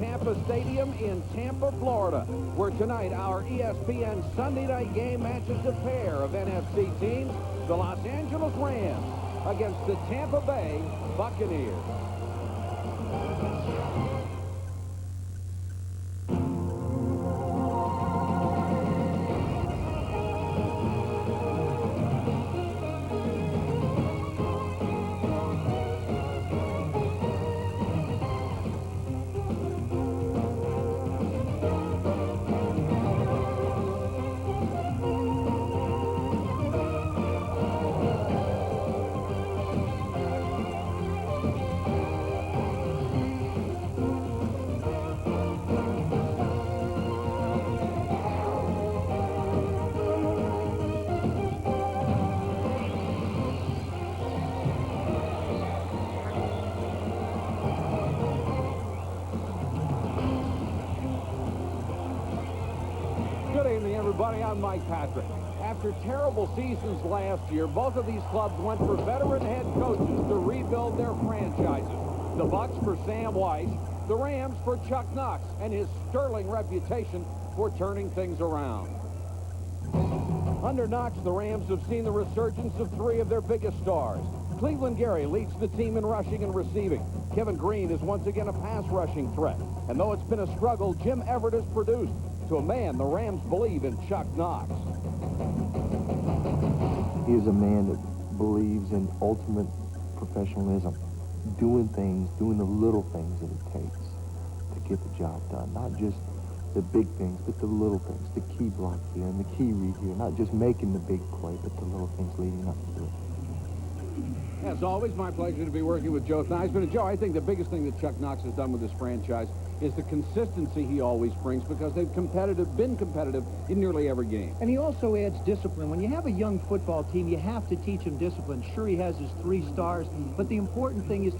Tampa Stadium in Tampa, Florida, where tonight our ESPN Sunday night game matches a pair of NFC teams, the Los Angeles Rams against the Tampa Bay Buccaneers. Good evening, everybody. I'm Mike Patrick. After terrible seasons last year, both of these clubs went for veteran head coaches to rebuild their franchises. The Bucs for Sam Weiss, the Rams for Chuck Knox, and his sterling reputation for turning things around. Under Knox, the Rams have seen the resurgence of three of their biggest stars. Cleveland Gary leads the team in rushing and receiving. Kevin Green is once again a pass-rushing threat. And though it's been a struggle, Jim Everett has produced. To a man, the Rams believe in Chuck Knox. He is a man that believes in ultimate professionalism, doing things, doing the little things that it takes to get the job done. Not just the big things, but the little things, the key block here and the key read here. Not just making the big play, but the little things leading up to it. As always, my pleasure to be working with Joe Theismann. And Joe, I think the biggest thing that Chuck Knox has done with this franchise is the consistency he always brings, because they've been competitive in nearly every game. And he also adds discipline. When you have a young football team, you have to teach him discipline. Sure, he has his 3 stars, but the important thing is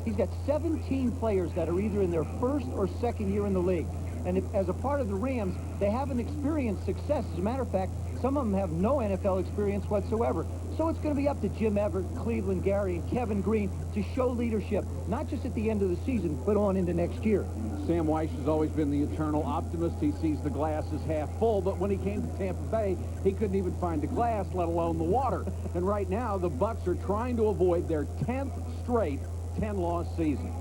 he's got 17 players that are either in their first or second year in the league. And as a part of the Rams, they haven't experienced success. As a matter of fact, some of them have no NFL experience whatsoever. So it's going to be up to Jim Everett, Cleveland Gary, and Kevin Green to show leadership, not just at the end of the season, but on into next year. Sam Weiss has always been the eternal optimist. He sees the glass as half full, but when he came to Tampa Bay, he couldn't even find the glass, let alone the water. And right now, the Bucs are trying to avoid their 10th straight 10-loss season.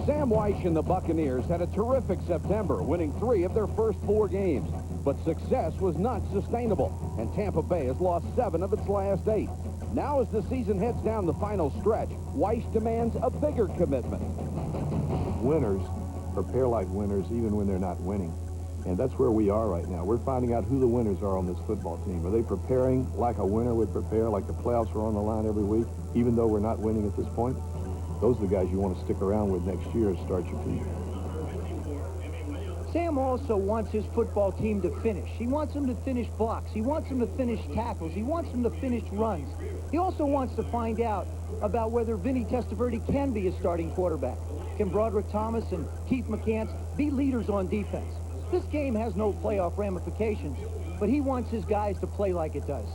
Sam Weiss and the Buccaneers had a terrific September, winning 3 of their first 4 games. But success was not sustainable, and Tampa Bay has lost 7 of its last 8. Now, as the season heads down the final stretch, Weiss demands a bigger commitment. Winners prepare like winners even when they're not winning. And that's where we are right now. We're finding out who the winners are on this football team. Are they preparing like a winner would prepare, like the playoffs are on the line every week, even though we're not winning at this point? Those are the guys you want to stick around with next year and start your team. Sam also wants his football team to finish. He wants them to finish blocks. He wants them to finish tackles. He wants them to finish runs. He also wants to find out about whether Vinny Testaverde can be a starting quarterback. Can Broderick Thomas and Keith McCants be leaders on defense? This game has no playoff ramifications, but he wants his guys to play like it does.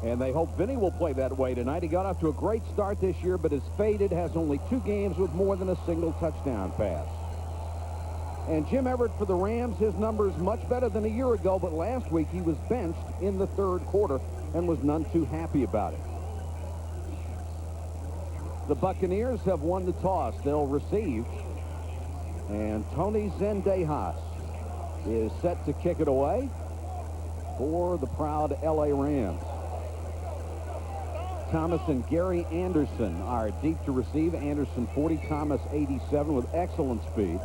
And they hope Vinny will play that way tonight. He got off to a great start this year, but is faded, has only 2 games with more than a single touchdown pass. And Jim Everett for the Rams, his numbers much better than a year ago, but last week he was benched in the 3rd quarter and was none too happy about it. The Buccaneers have won the toss. They'll receive. And Tony Zendejas is set to kick it away for the proud L.A. Rams. Thomas and Gary Anderson are deep to receive. Anderson 40, Thomas 87 with excellent speed.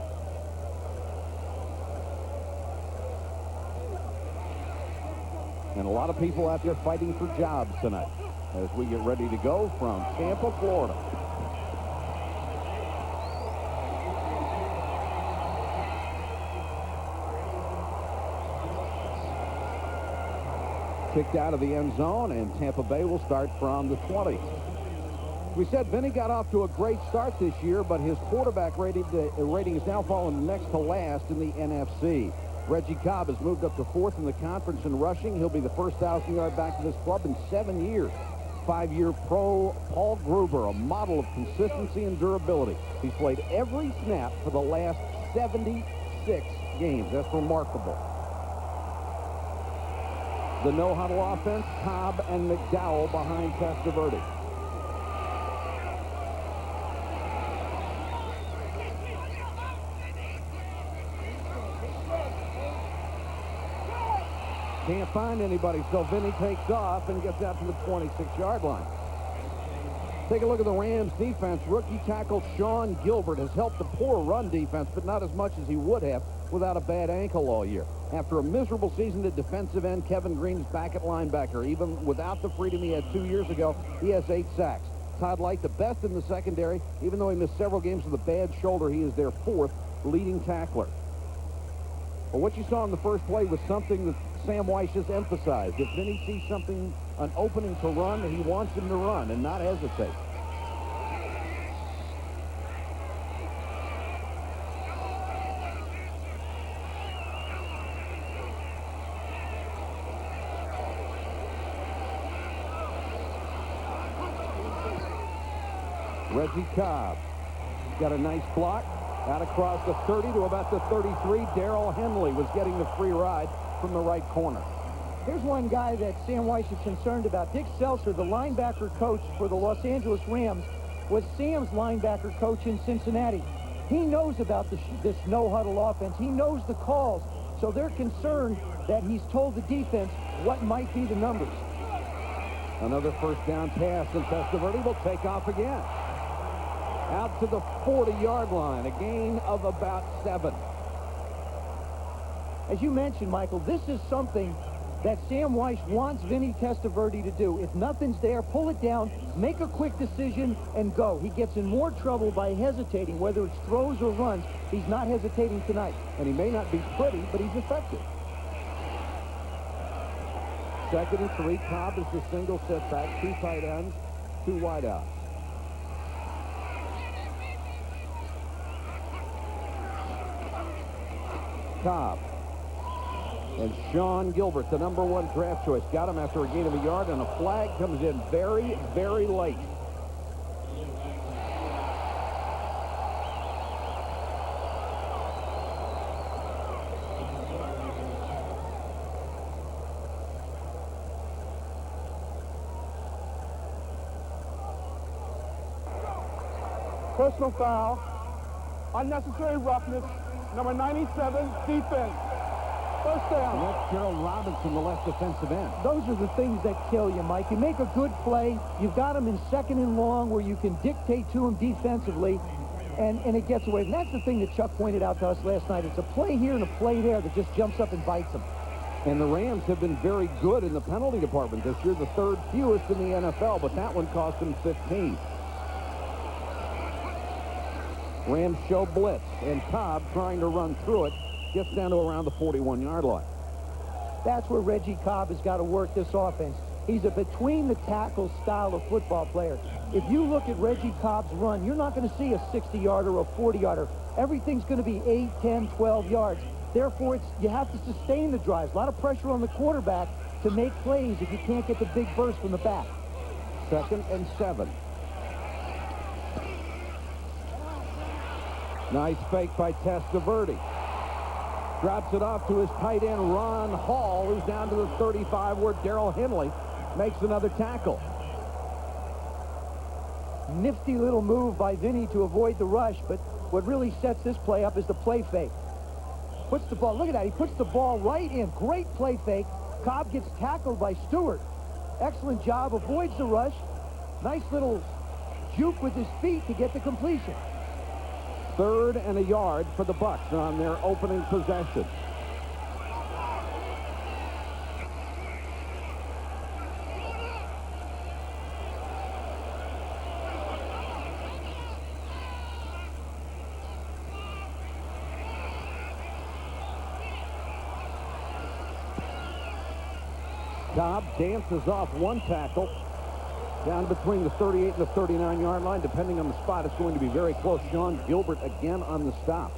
And a lot of people out there fighting for jobs tonight as we get ready to go from Tampa, Florida. Kicked out of the end zone, and Tampa Bay will start from the 20. We said Vinny got off to a great start this year, but his quarterback rating has now fallen next to last in the NFC. Reggie Cobb has moved up to 4th in the conference in rushing. He'll be the first 1,000-yard back to this club in 7 years. 25-year pro Paul Gruber, a model of consistency and durability. He's played every snap for the last 76 games. That's remarkable. The no-huddle offense, Cobb and McDowell behind Testaverde. Can't find anybody, so Vinny takes off and gets out to the 26-yard line. Take a look at the Rams defense. Rookie tackle Sean Gilbert has helped the poor run defense, but not as much as he would have without a bad ankle all year. After a miserable season at defensive end, Kevin Green is back at linebacker. Even without the freedom he had 2 years ago, he has 8 sacks. Todd Light, the best in the secondary. Even though he missed several games with a bad shoulder, he is their 4th leading tackler. But what you saw in the first play was something that Sam Weiss has emphasized. If Vinny sees something, an opening to run, he wants him to run and not hesitate. Reggie Cobb got a nice block out across the 30 to about the 33. Darrell Henley was getting the free ride from the right corner. Here's one guy that Sam Weiss is concerned about. Dick Seltzer, the linebacker coach for the Los Angeles Rams, was Sam's linebacker coach in Cincinnati. He knows about this no-huddle offense. He knows the calls. So they're concerned that he's told the defense what might be the numbers. Another first down pass, and Testaverde will take off again. Out to the 40-yard line, a gain of about 7. As you mentioned, Michael, this is something that Sam Weiss wants Vinny Testaverde to do. If nothing's there, pull it down, make a quick decision, and go. He gets in more trouble by hesitating, whether it's throws or runs. He's not hesitating tonight. And he may not be pretty, but he's effective. 2nd and 3. Cobb is the single setback. 2 tight ends, 2 wideouts. Cobb. And Sean Gilbert, the #1 draft choice, got him after a gain of a yard, and a flag comes in very, very late. Personal foul, unnecessary roughness, number 97, defense. First down. And that's Gerald Robinson, the left defensive end. Those are the things that kill you, Mike. You make a good play. You've got him in 2nd and long where you can dictate to him defensively, and it gets away. And that's the thing that Chuck pointed out to us last night. It's a play here and a play there that just jumps up and bites him. And the Rams have been very good in the penalty department this year, the 3rd fewest in the NFL, but that one cost them 15. Rams show blitz, and Cobb, trying to run through it, gets down to around the 41-yard line. That's where Reggie Cobb has got to work this offense. He's a between-the-tackle style of football player. If you look at Reggie Cobb's run, you're not going to see a 60-yarder or a 40-yarder. Everything's going to be 8, 10, 12 yards. Therefore, you have to sustain the drives. A lot of pressure on the quarterback to make plays if you can't get the big burst from the back. 2nd and 7. Nice fake by Testaverde. Drops it off to his tight end, Ron Hall, who's down to the 35, where Darrell Henley makes another tackle. Nifty little move by Vinny to avoid the rush, but what really sets this play up is the play fake. Puts the ball, look at that, he puts the ball right in. Great play fake. Cobb gets tackled by Stewart. Excellent job, avoids the rush. Nice little juke with his feet to get the completion. 3rd and a yard for the Bucs on their opening possession. Cobb dances off one tackle down between the 38 and the 39-yard line. Depending on the spot, it's going to be very close. Sean Gilbert again on the stop.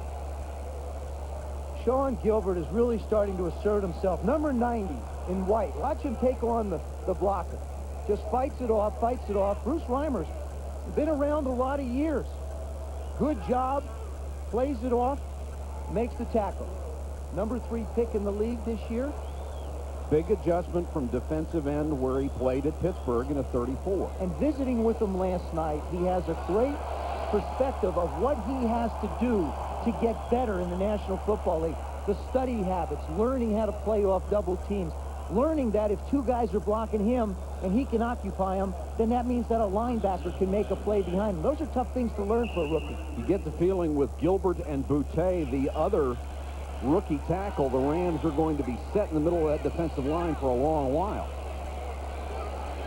Sean Gilbert is really starting to assert himself. Number 90 in white. Watch him take on the blocker. Just fights it off, fights it off. Bruce Reimer's been around a lot of years. Good job, plays it off, makes the tackle. Number 3 pick in the league this year. Big adjustment from defensive end where he played at Pittsburgh in a 34. And visiting with him last night, he has a great perspective of what he has to do to get better in the National Football League. The study habits, learning how to play off double teams, learning that if 2 guys are blocking him and he can occupy them, then that means that a linebacker can make a play behind him. Those are tough things to learn for a rookie. You get the feeling with Gilbert and Boutte, the other rookie tackle, the Rams are going to be set in the middle of that defensive line for a long while.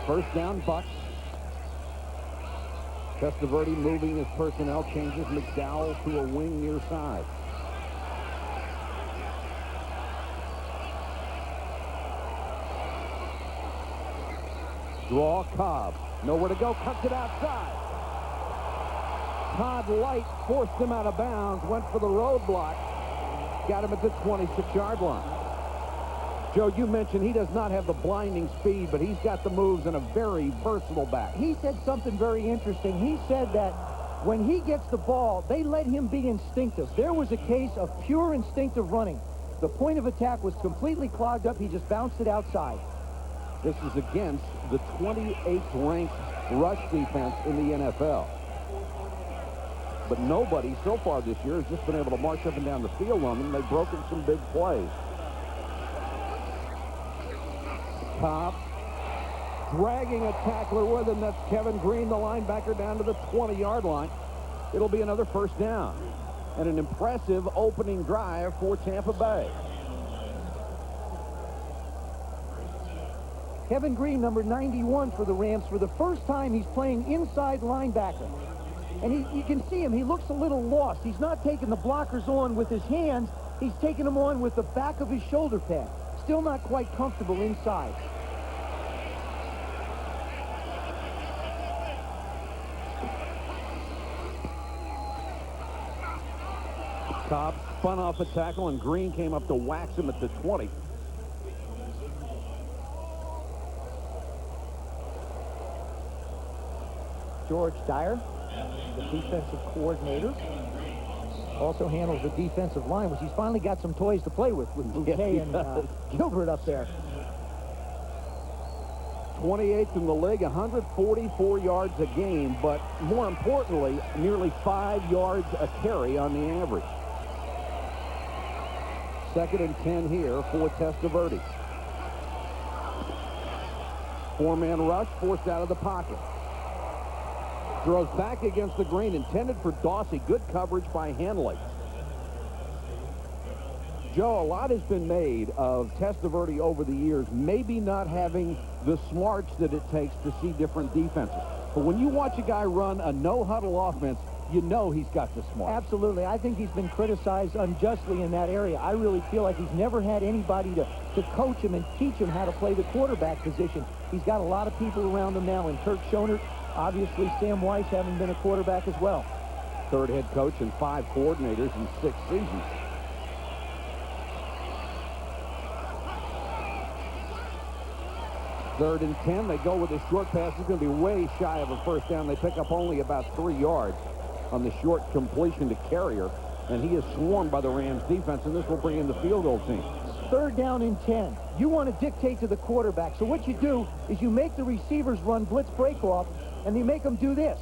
First down, Bucks. Testaverde moving his personnel, changes McDowell to a wing near side. Draw, Cobb. Nowhere to go, cuts it outside. Todd Light forced him out of bounds, went for the roadblock. Got him at the 26-yard line. Joe, you mentioned he does not have the blinding speed, but he's got the moves and a very versatile back. He said something very interesting. He said that when he gets the ball, they let him be instinctive. There was a case of pure instinctive running. The point of attack was completely clogged up. He just bounced it outside. This is against the 28th ranked rush defense in the NFL. But nobody so far this year has just been able to march up and down the field on them. They've broken some big plays. Cobb dragging a tackler with him. That's Kevin Green, the linebacker, down to the 20-yard line. It'll be another first down. And an impressive opening drive for Tampa Bay. Kevin Green, number 91 for the Rams. For the first time, he's playing inside linebacker. And you can see him. He looks a little lost. He's not taking the blockers on with his hands. He's taking them on with the back of his shoulder pad. Still not quite comfortable inside. Cobb spun off a tackle, and Green came up to wax him at the 20. George Dyer, the defensive coordinator, also handles the defensive line, which he's finally got some toys to play with Boutte and Gilbert up there. 28th in the league, 144 yards a game, but more importantly, nearly 5 yards a carry on the average. 2nd and 10 here for Testaverde. 4-man rush, forced out of the pocket. Throws back against the green, intended for Dawsey. Good coverage by Henley. Joe, a lot has been made of Testaverde over the years, maybe not having the smarts that it takes to see different defenses. But when you watch a guy run a no-huddle offense, you know he's got the smarts. Absolutely. I think he's been criticized unjustly in that area. I really feel like he's never had anybody to coach him and teach him how to play the quarterback position. He's got a lot of people around him now, and Turk Schonert, obviously Sam Weiss having been a quarterback as well. 3rd head coach and 5 coordinators in 6 seasons. Third and 10. They go with a short pass. It's going to be way shy of a first down. They pick up only about 3 yards on the short completion to Carrier, and he is swarmed by the Rams defense, and this will bring in the field goal team. 3rd down and 10. You want to dictate to the quarterback. So what you do is you make the receivers run blitz break-off, and you make them do this.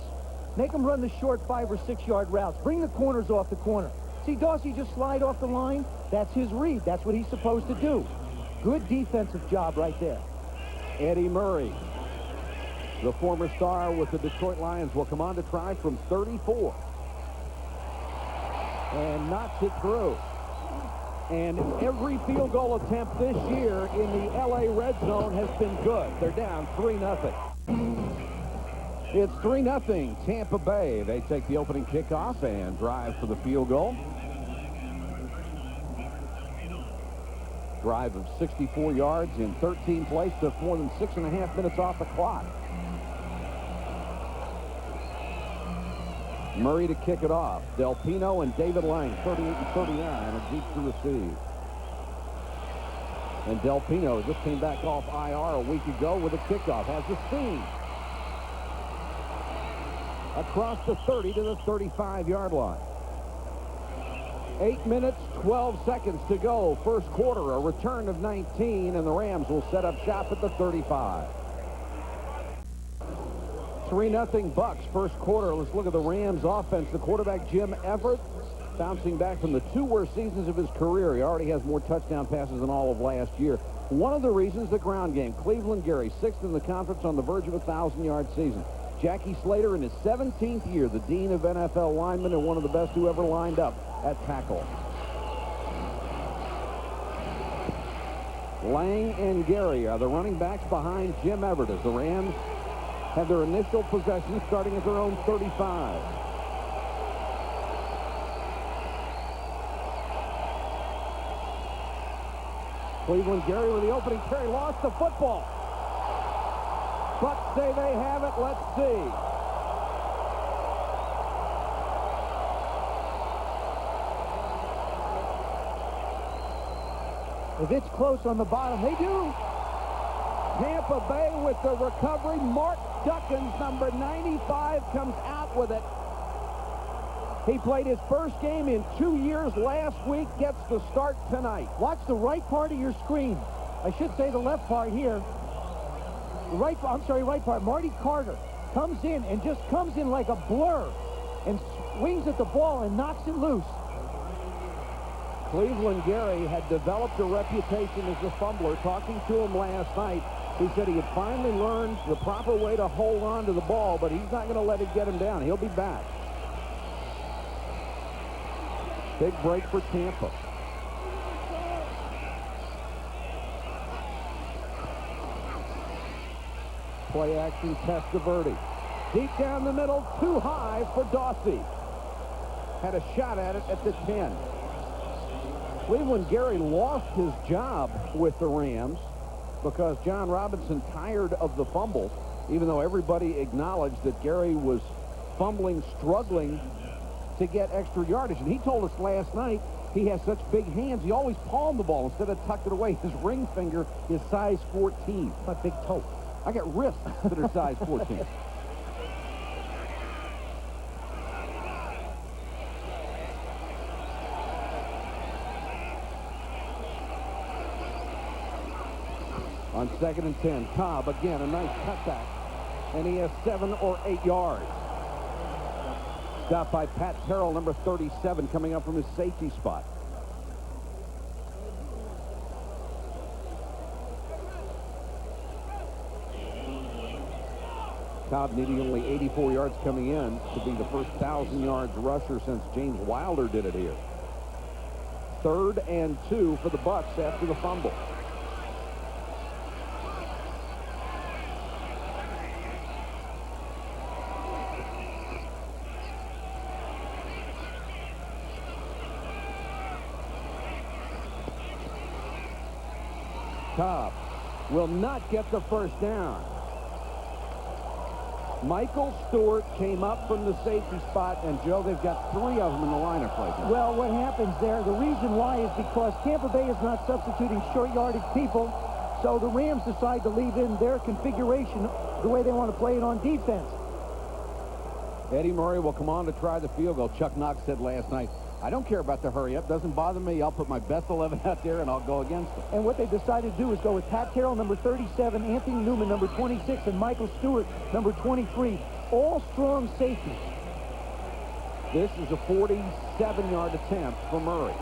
Make them run the short 5 or 6 yard routes. Bring the corners off the corner. See Dawsey just slide off the line? That's his read. That's what he's supposed to do. Good defensive job right there. Eddie Murray, the former star with the Detroit Lions, will come on to try from 34. And knocks it through. And every field goal attempt this year in the L.A. red zone has been good. They're down 3-0. It's 3-0 Tampa Bay. They take the opening kickoff and drive for the field goal. Drive of 64 yards in 13 plays, took more than 6.5 minutes off the clock. Murray to kick it off. Del Pino and David Lang, 38 and 39, and deep to receive. And Del Pino just came back off IR a week ago with a kickoff. Has the steam. Across the 30 to the 35-yard line. 8 minutes, 12 seconds to go. First quarter, a return of 19, and the Rams will set up shop at the 35. 3-0 Bucks first quarter. Let's look at the Rams offense. The quarterback, Jim Everett, bouncing back from the 2 worst seasons of his career. He already has more touchdown passes than all of last year. One of the reasons, the ground game. Cleveland Gary, 6th in the conference, on the verge of a 1,000-yard season. Jackie Slater in his 17th year, the dean of NFL linemen and one of the best who ever lined up at tackle. Lang and Gary are the running backs behind Jim Everett as the Rams have their initial possession starting at their own 35. Cleveland Gary with the opening carry, lost the football. Bucks say they have it. Let's see. If it's close on the bottom, they do. Tampa Bay with the recovery. Mark Duckins, number 95, comes out with it. He played his first game in 2 years last week, gets the start tonight. Watch the right part of your screen. I should say the left part here. The right part. Marty Carter comes in and just comes in like a blur and swings at the ball and knocks it loose. Cleveland Gary had developed a reputation as a fumbler. Talking to him last night, he said he had finally learned the proper way to hold on to the ball, but he's not going to let it get him down. He'll be back. Big break for Tampa. Play action, Testaverde. Deep down the middle, too high for Dawsey. Had a shot at it at the 10. Cleveland Gary lost his job with the Rams because John Robinson tired of the fumble, even though everybody acknowledged that Gary was fumbling, struggling to get extra yardage. And he told us last night he has such big hands, he always palmed the ball instead of tucked it away. His ring finger is size 14. My big toe. I got wrists that are size 14. On 2nd and 10, Cobb again, a nice cutback, and he has 7 or 8 yards. Stopped by Pat Terrell, number 37, coming up from his safety spot. Cobb needing only 84 yards coming in to be the first 1,000 yards rusher since James Wilder did it here. 3rd and 2 for the Bucks after the fumble. Cobb will not get the first down. Michael Stewart came up from the safety spot, and Joe, they've got 3 of them in the lineup right now. Well, what happens there, the reason why is because Tampa Bay is not substituting short yardage people, so the Rams decide to leave in their configuration the way they want to play it on defense. Eddie Murray will come on to try the field goal. Chuck Knox said last night, I don't care about the hurry-up. Doesn't bother me. I'll put my best 11 out there, and I'll go against them. And what they decided to do is go with Pat Terrell, number 37, Anthony Newman, number 26, and Michael Stewart, number 23. All strong safeties. This is a 47-yard attempt for Murray.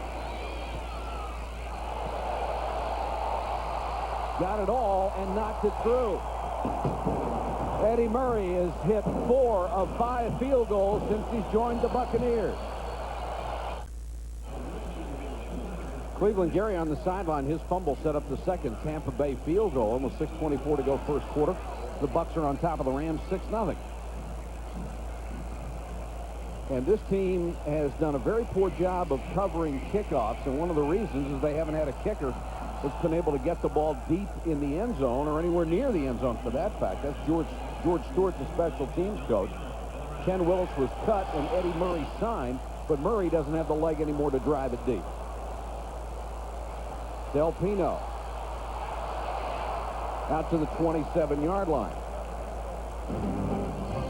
Got it all and knocked it through. Eddie Murray has hit 4 of 5 field goals since he's joined the Buccaneers. Cleveland Gary on the sideline. His fumble set up the second Tampa Bay field goal. Almost 6:24 to go first quarter. The Bucks are on top of the Rams 6-0. And this team has done a very poor job of covering kickoffs, and one of the reasons is they haven't had a kicker that's been able to get the ball deep in the end zone or anywhere near the end zone for that fact. That's George Stewart, the special teams coach. Ken Willis was cut and Eddie Murray signed, but Murray doesn't have the leg anymore to drive it deep. Del Pino out to the 27-yard line.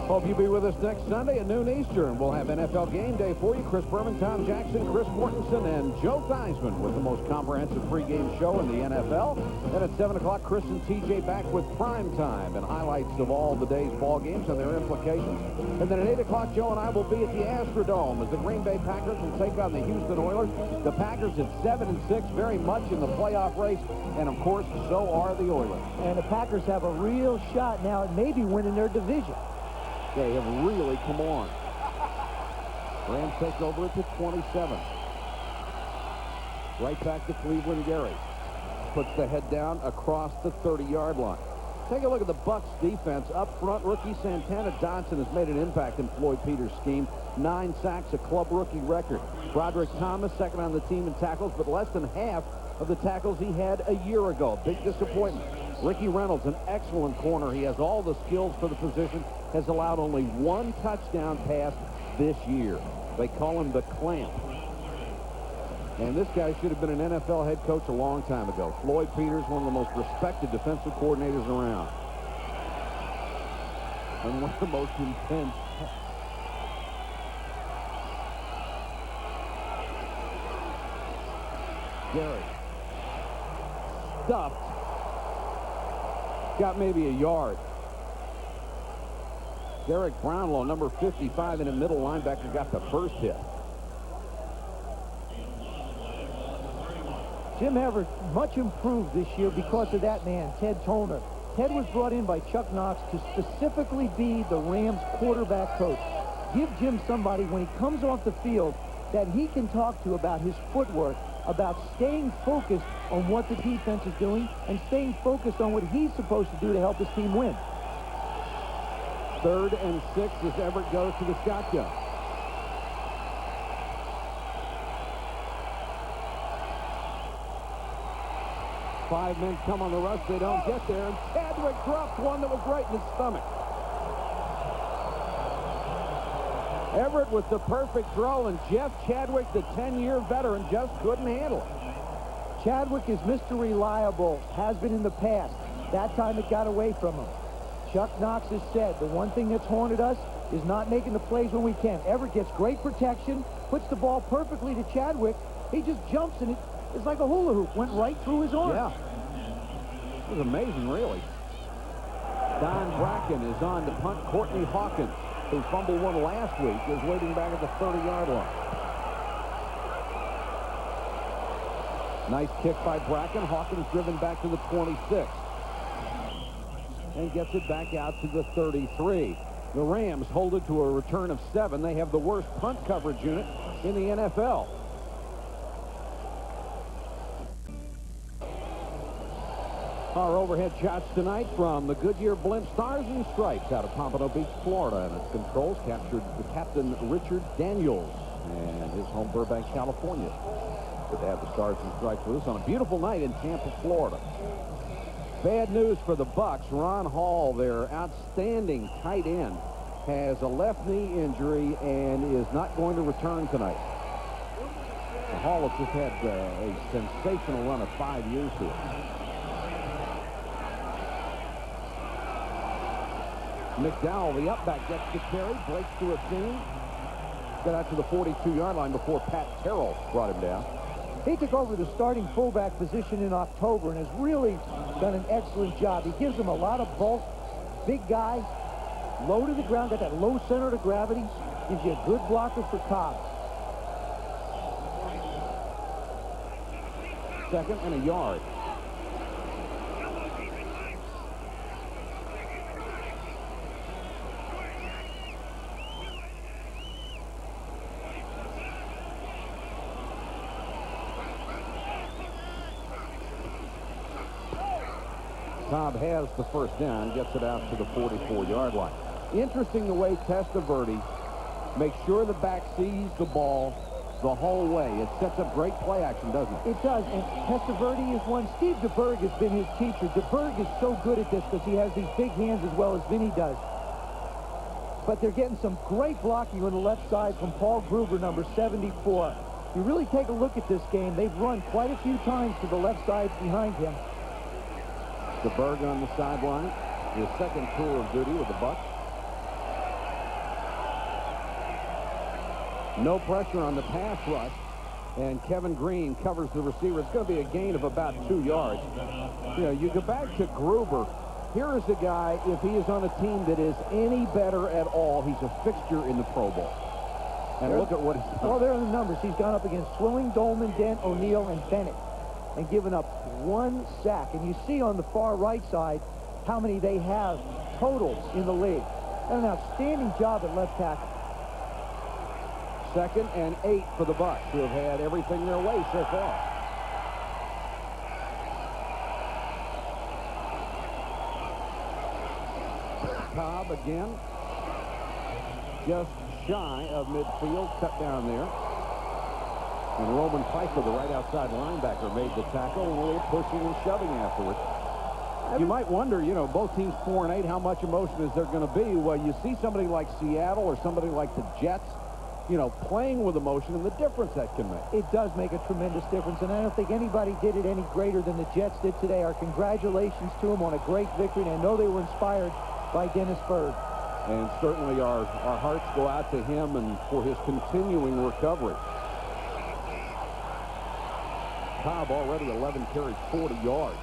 Hope you'll be with us next Sunday at noon Eastern. We'll have NFL Game Day for you. Chris Berman, Tom Jackson, Chris Mortensen, and Joe Theismann with the most comprehensive pregame show in the NFL. Then at 7 o'clock, Chris and TJ back with Prime Time and highlights of all the day's ball games and their implications. And then at 8 o'clock, Joe and I will be at the Astrodome as the Green Bay Packers will take on the Houston Oilers. The Packers at 7-6, very much in the playoff race. And, of course, so are the Oilers. And the Packers have a real shot now at maybe winning their division. They have really come on. Rams take over at the 27. Right back to Cleveland. Gary puts the head down across the 30-yard line. Take a look at the Bucs defense. Up front, rookie Santana Johnson has made an impact in Floyd Peters' scheme. 9 sacks, a club rookie record. Broderick Thomas, second on the team in tackles, but less than half of the tackles he had a year ago. Big disappointment. Ricky Reynolds, an excellent corner. He has all the skills for the position, has allowed only 1 touchdown pass this year. They call him the Clamp. And this guy should have been an NFL head coach a long time ago. Floyd Peters, one of the most respected defensive coordinators around. And one of the most intense. Gary. Stuffed. Got maybe a yard. Derek Brownlow, number 55 in the middle linebacker, got the first hit. Jim Everett much improved this year because of that man, Ted Toner. Ted was brought in by Chuck Knox to specifically be the Rams quarterback coach. Give Jim somebody, when he comes off the field, that he can talk to about his footwork, about staying focused on what the defense is doing and staying focused on what he's supposed to do to help his team win. 3rd and 6 as Everett goes to the shotgun. Five men come on the rush. They don't get there. And Chadwick dropped one that was right in his stomach. Everett with the perfect throw, and Jeff Chadwick, the 10-year veteran, just couldn't handle it. Chadwick is Mr. Reliable, has been in the past. That time it got away from him. Chuck Knox has said the one thing that's haunted us is not making the plays when we can. Everett gets great protection, puts the ball perfectly to Chadwick. He just jumps, and it's like a hula hoop. Went right through his arm. Yeah. It was amazing, really. Don Bracken is on to punt. Courtney Hawkins, who fumbled one last week, is waiting back at the 30-yard line. Nice kick by Bracken. Hawkins driven back to the 26. And gets it back out to the 33. The Rams hold it to a return of 7. They have the worst punt coverage unit in the NFL. Our overhead shots tonight from the Goodyear Blimp Stars and Stripes out of Pompano Beach, Florida. And its controls captured the Captain Richard Daniels and his home Burbank, California. Good to have the Stars and Stripes with us on a beautiful night in Tampa, Florida. Bad news for the Bucs. Ron Hall, their outstanding tight end, has a left knee injury and is not going to return tonight. Hall has just had a sensational run of 5 years here. McDowell, the up-back, gets the carry, breaks through a seam, got out to the 42-yard line before Pat Terrell brought him down. He took over the starting fullback position in October and has really done an excellent job. He gives them a lot of bulk, big guy, low to the ground, got that low center of gravity, gives you a good blocker for Cobb. 2nd and a yard. Cobb has the first down, gets it out to the 44-yard line. Interesting the way Testaverde makes sure the back sees the ball the whole way. It sets up great play action, doesn't it? It does, and Testaverde is one. Steve DeBerg has been his teacher. DeBerg is so good at this because he has these big hands as well as Vinny does. But they're getting some great blocking on the left side from Paul Gruber, number 74. You really take a look at this game. They've run quite a few times to the left side behind him. DeBerg on the sideline, his second tour of duty with the Bucs. No pressure on the pass rush, and Kevin Green covers the receiver. It's going to be a gain of about 2 yards. You know, you go back to Gruber. Here is a guy, if he is on a team that is any better at all, he's a fixture in the Pro Bowl. And look at what he's done. Well, there are the numbers. He's gone up against Swilling, Dolman, Dent, O'Neal, and Bennett, and given up 1 sack. And you see on the far right side how many they have totals in the league. And an outstanding job at left tackle. 2nd and 8 for the Bucs, who have had everything their way so far. Cobb again, just shy of midfield, cut down there. And Roman Pfeiffer, the right outside linebacker, made the tackle, and a little pushing and shoving afterwards. You might wonder, you know, both teams 4 and 8, how much emotion is there going to be? Well, you see somebody like Seattle or somebody like the Jets, you know, playing with emotion, and the difference that can make. It does make a tremendous difference, and I don't think anybody did it any greater than the Jets did today. Our congratulations to them on a great victory, and I know they were inspired by Dennis Byrd. And certainly our hearts go out to him and for his continuing recovery. Cobb already 11 carries, 40 yards.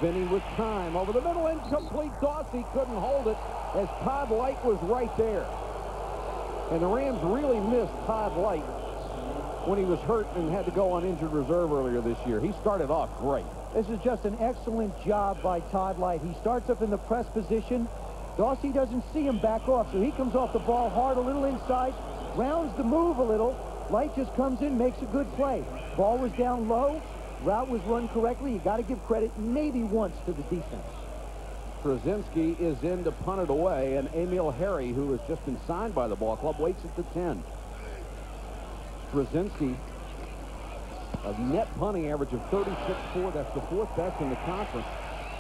Vinny with time over the middle, incomplete. Dawsey couldn't hold it as Todd Light was right there. And the Rams really missed Todd Light when he was hurt and had to go on injured reserve earlier this year. He started off great. This is just an excellent job by Todd Light. He starts up in the press position. Dawsey doesn't see him back off, so he comes off the ball hard, a little inside, rounds the move a little. Light just comes in, makes a good play. Ball was down low. Route was run correctly. You got to give credit maybe once to the defense. Krasinski is in to punt it away, and Emil Harry, who has just been signed by the ball club, waits at the 10. Krasinski, a net punting average of 36.4. That's the 4th best in the conference.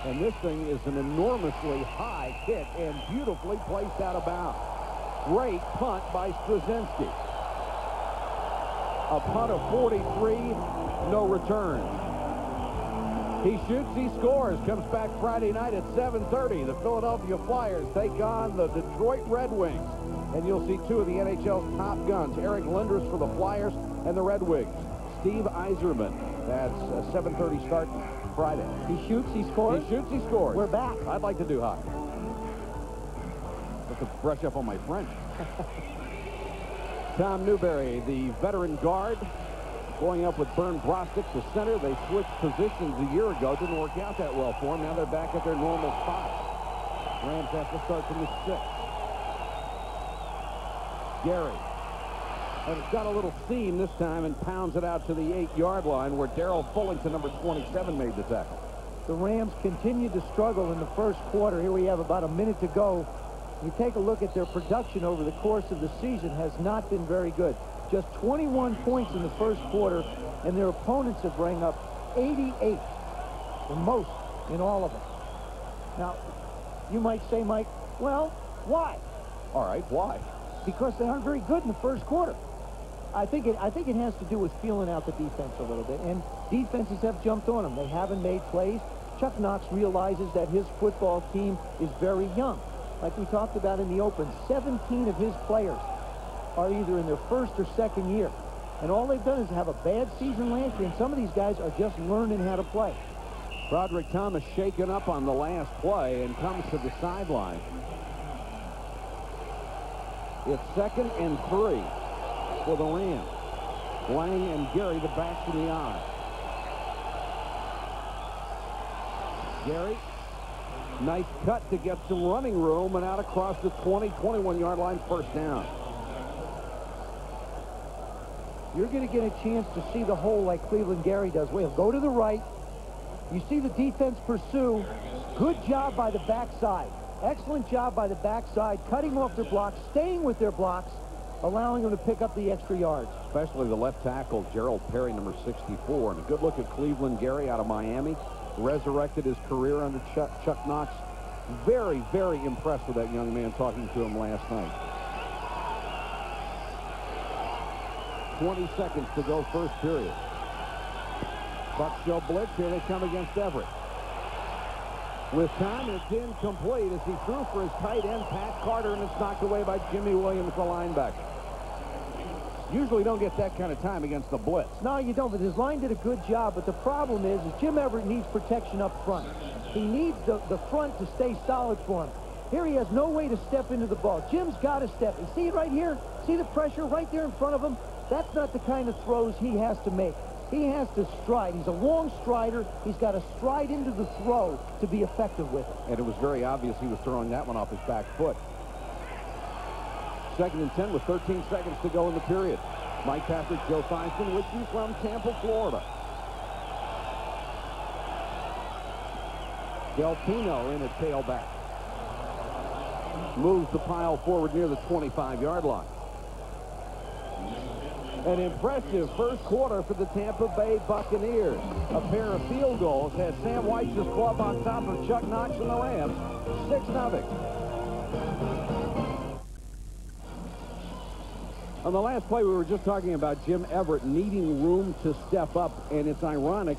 And this thing is an enormously high kick and beautifully placed out of bounds. Great punt by Krasinski. A punt of 43, no return. He shoots, he scores. Comes back Friday night at 7:30. The Philadelphia Flyers take on the Detroit Red Wings. And you'll see 2 of the NHL's top guns. Eric Lindros for the Flyers and the Red Wings. Steve Yzerman. That's a 7:30 start Friday. He shoots, he scores. He shoots, he scores. We're back. I'd like to do hockey. Have to brush up on my French. Tom Newberry, the veteran guard, going up with Bernd Brostek, the center. They switched positions a year ago. Didn't work out that well for them. Now they're back at their normal spot. Rams have to start from the 6. Gary. And it's got a little seam this time and pounds it out to the 8-yard line where Darrell Fullington, number 27, made the tackle. The Rams continued to struggle in the first quarter. Here we have about a minute to go. You take a look at their production over the course of the season has not been very good. Just 21 points in the first quarter, and their opponents have rang up 88, the most in all of them. Now, you might say, Mike, well, why? All right, why? Because they aren't very good in the first quarter. I think it has to do with feeling out the defense a little bit, and defenses have jumped on them. They haven't made plays. Chuck Knox realizes that his football team is very young. Like we talked about in the open, 17 of his players are either in their first or second year. And all they've done is have a bad season last year, and some of these guys are just learning how to play. Broderick Thomas shaken up on the last play and comes to the sideline. It's 2nd and 3 for the Rams. Lang and Gary, the backs in the eye. Gary, nice cut to get some running room and out across the 20, 21-yard line, first down. You're going to get a chance to see the hole like Cleveland Gary does. Well, go to the right. You see the defense pursue. Good job by the backside. Excellent job by the backside, cutting off their blocks, staying with their blocks, allowing them to pick up the extra yards. Especially the left tackle, Gerald Perry, number 64. And a good look at Cleveland Gary out of Miami. Resurrected his career under Chuck Knox. Very, very impressed with that young man, talking to him last night. 20 seconds to go, first period. Bucs show blitz. Here they come against Everett. With time, it's incomplete as he threw for his tight end, Pat Carter, and it's knocked away by Jimmy Williams, the linebacker. Usually don't get that kind of time against the blitz. No, you don't, but his line did a good job. But the problem is Jim Everett needs protection up front. He needs the front to stay solid for him. Here he has no way to step into the ball. Jim's got to step. You see it right here? See the pressure right there in front of him? That's not the kind of throws he has to make. He has to stride. He's a long strider. He's got to stride into the throw to be effective with it. And it was very obvious he was throwing that one off his back foot. 2nd and 10 with 13 seconds to go in the period. Mike Patrick, Joe Theismann with you from Tampa, Florida. Delpino in at tailback. Moves the pile forward near the 25-yard line. An impressive first quarter for the Tampa Bay Buccaneers. A pair of field goals has Sam Weich's club on top of Chuck Knox and the Rams. 6-0. On the last play, we were just talking about Jim Everett needing room to step up, and it's ironic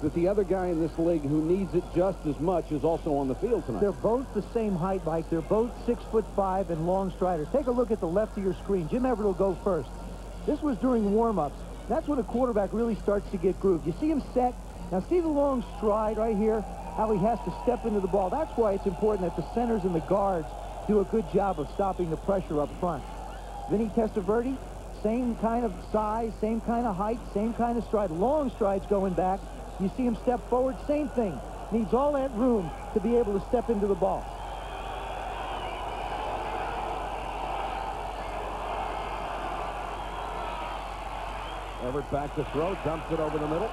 that the other guy in this league who needs it just as much is also on the field tonight. They're both the same height, Mike. They're both 6'5" and long striders. Take a look at the left of your screen. Jim Everett will go first. This was during warm-ups. That's when a quarterback really starts to get grooved. You see him set. Now see the long stride right here, how he has to step into the ball. That's why it's important that the centers and the guards do a good job of stopping the pressure up front. Vinny Testaverde, same kind of size, same kind of height, same kind of stride. Long strides going back. You see him step forward, same thing. Needs all that room to be able to step into the ball. Everett back to throw, dumps it over the middle.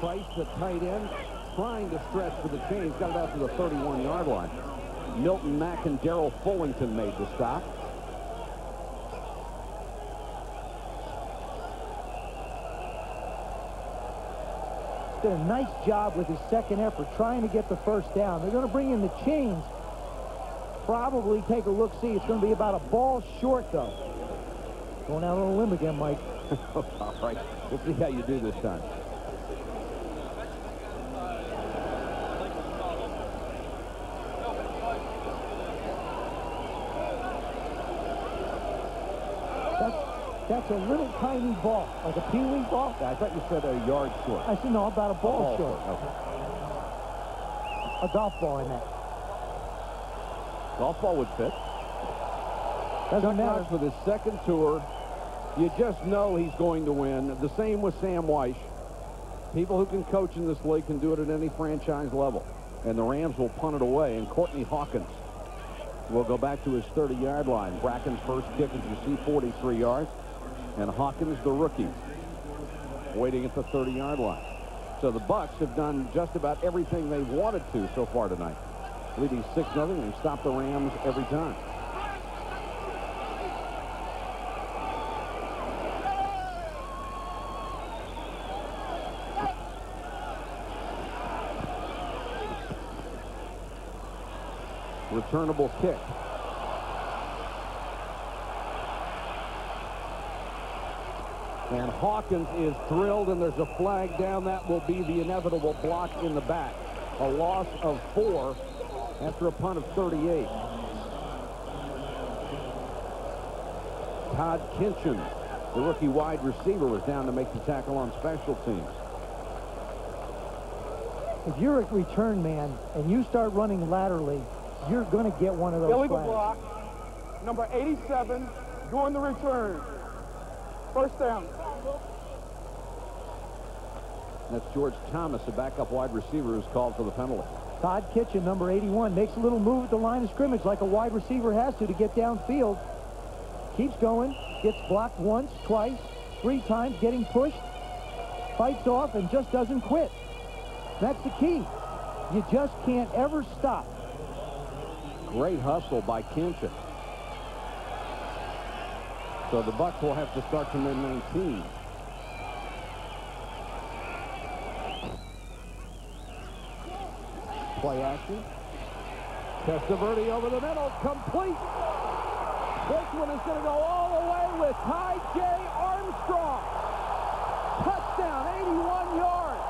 Price, the tight end, trying to stretch for the change. Got it out to the 31-yard line. Milton Mack and Darrell Fullington made the stop. Did a nice job with his second effort trying to get the first down. They're going to bring in the chains. Probably take a look-see. It's going to be about a ball short, though. Going out on a limb again, Mike. All right. We'll see how you do this time. That's a little tiny ball, like a pee-wee ball. I thought you said a yard short. I said, no, about a ball short. Okay. A golf ball in that. Golf ball would fit. Doesn't matter. Knox with his second tour. You just know he's going to win. The same with Sam Weich. People who can coach in this league can do it at any franchise level. And the Rams will punt it away. And Courtney Hawkins will go back to his 30-yard line. Bracken's first kick, as you see, 43 yards. And Hawkins, the rookie, waiting at the 30-yard line. So the Bucs have done just about everything they wanted to so far tonight. Leading 6-0. They stop the Rams every time. Returnable kick. And Hawkins is thrilled, and there's a flag down. That will be the inevitable block in the back. A loss of 4 after a punt of 38. Todd Kinchin, the rookie wide receiver, was down to make the tackle on special teams. If you're a return man and you start running laterally, you're going to get one of those illegal flags. block. Number 87 during the return. First down. That's George Thomas, a backup wide receiver, who's called for the penalty. Todd Kitchen, number 81, makes a little move at the line of scrimmage like a wide receiver has to get downfield. Keeps going, gets blocked once, twice, 3 times, getting pushed, fights off, and just doesn't quit. That's the key. You just can't ever stop. Great hustle by Kinchin. So the Bucs will have to start from their 19. Play action. Testaverde over the middle, complete. This one is going to go all the way with Ty J. Armstrong. Touchdown, 81 yards.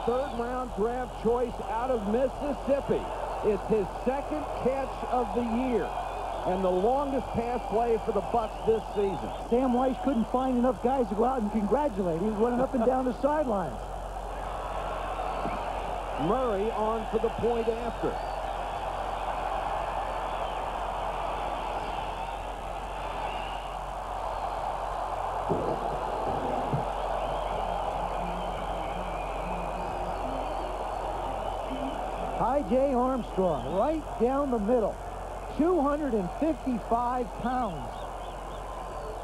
third-round draft choice out of Mississippi. It's his second catch of the year and the longest pass play for the Bucs this season. Sam Weiss couldn't find enough guys to go out and congratulate. He was running up and down the sidelines. Murray on for the point after. J. Armstrong, right down the middle, 255 pounds.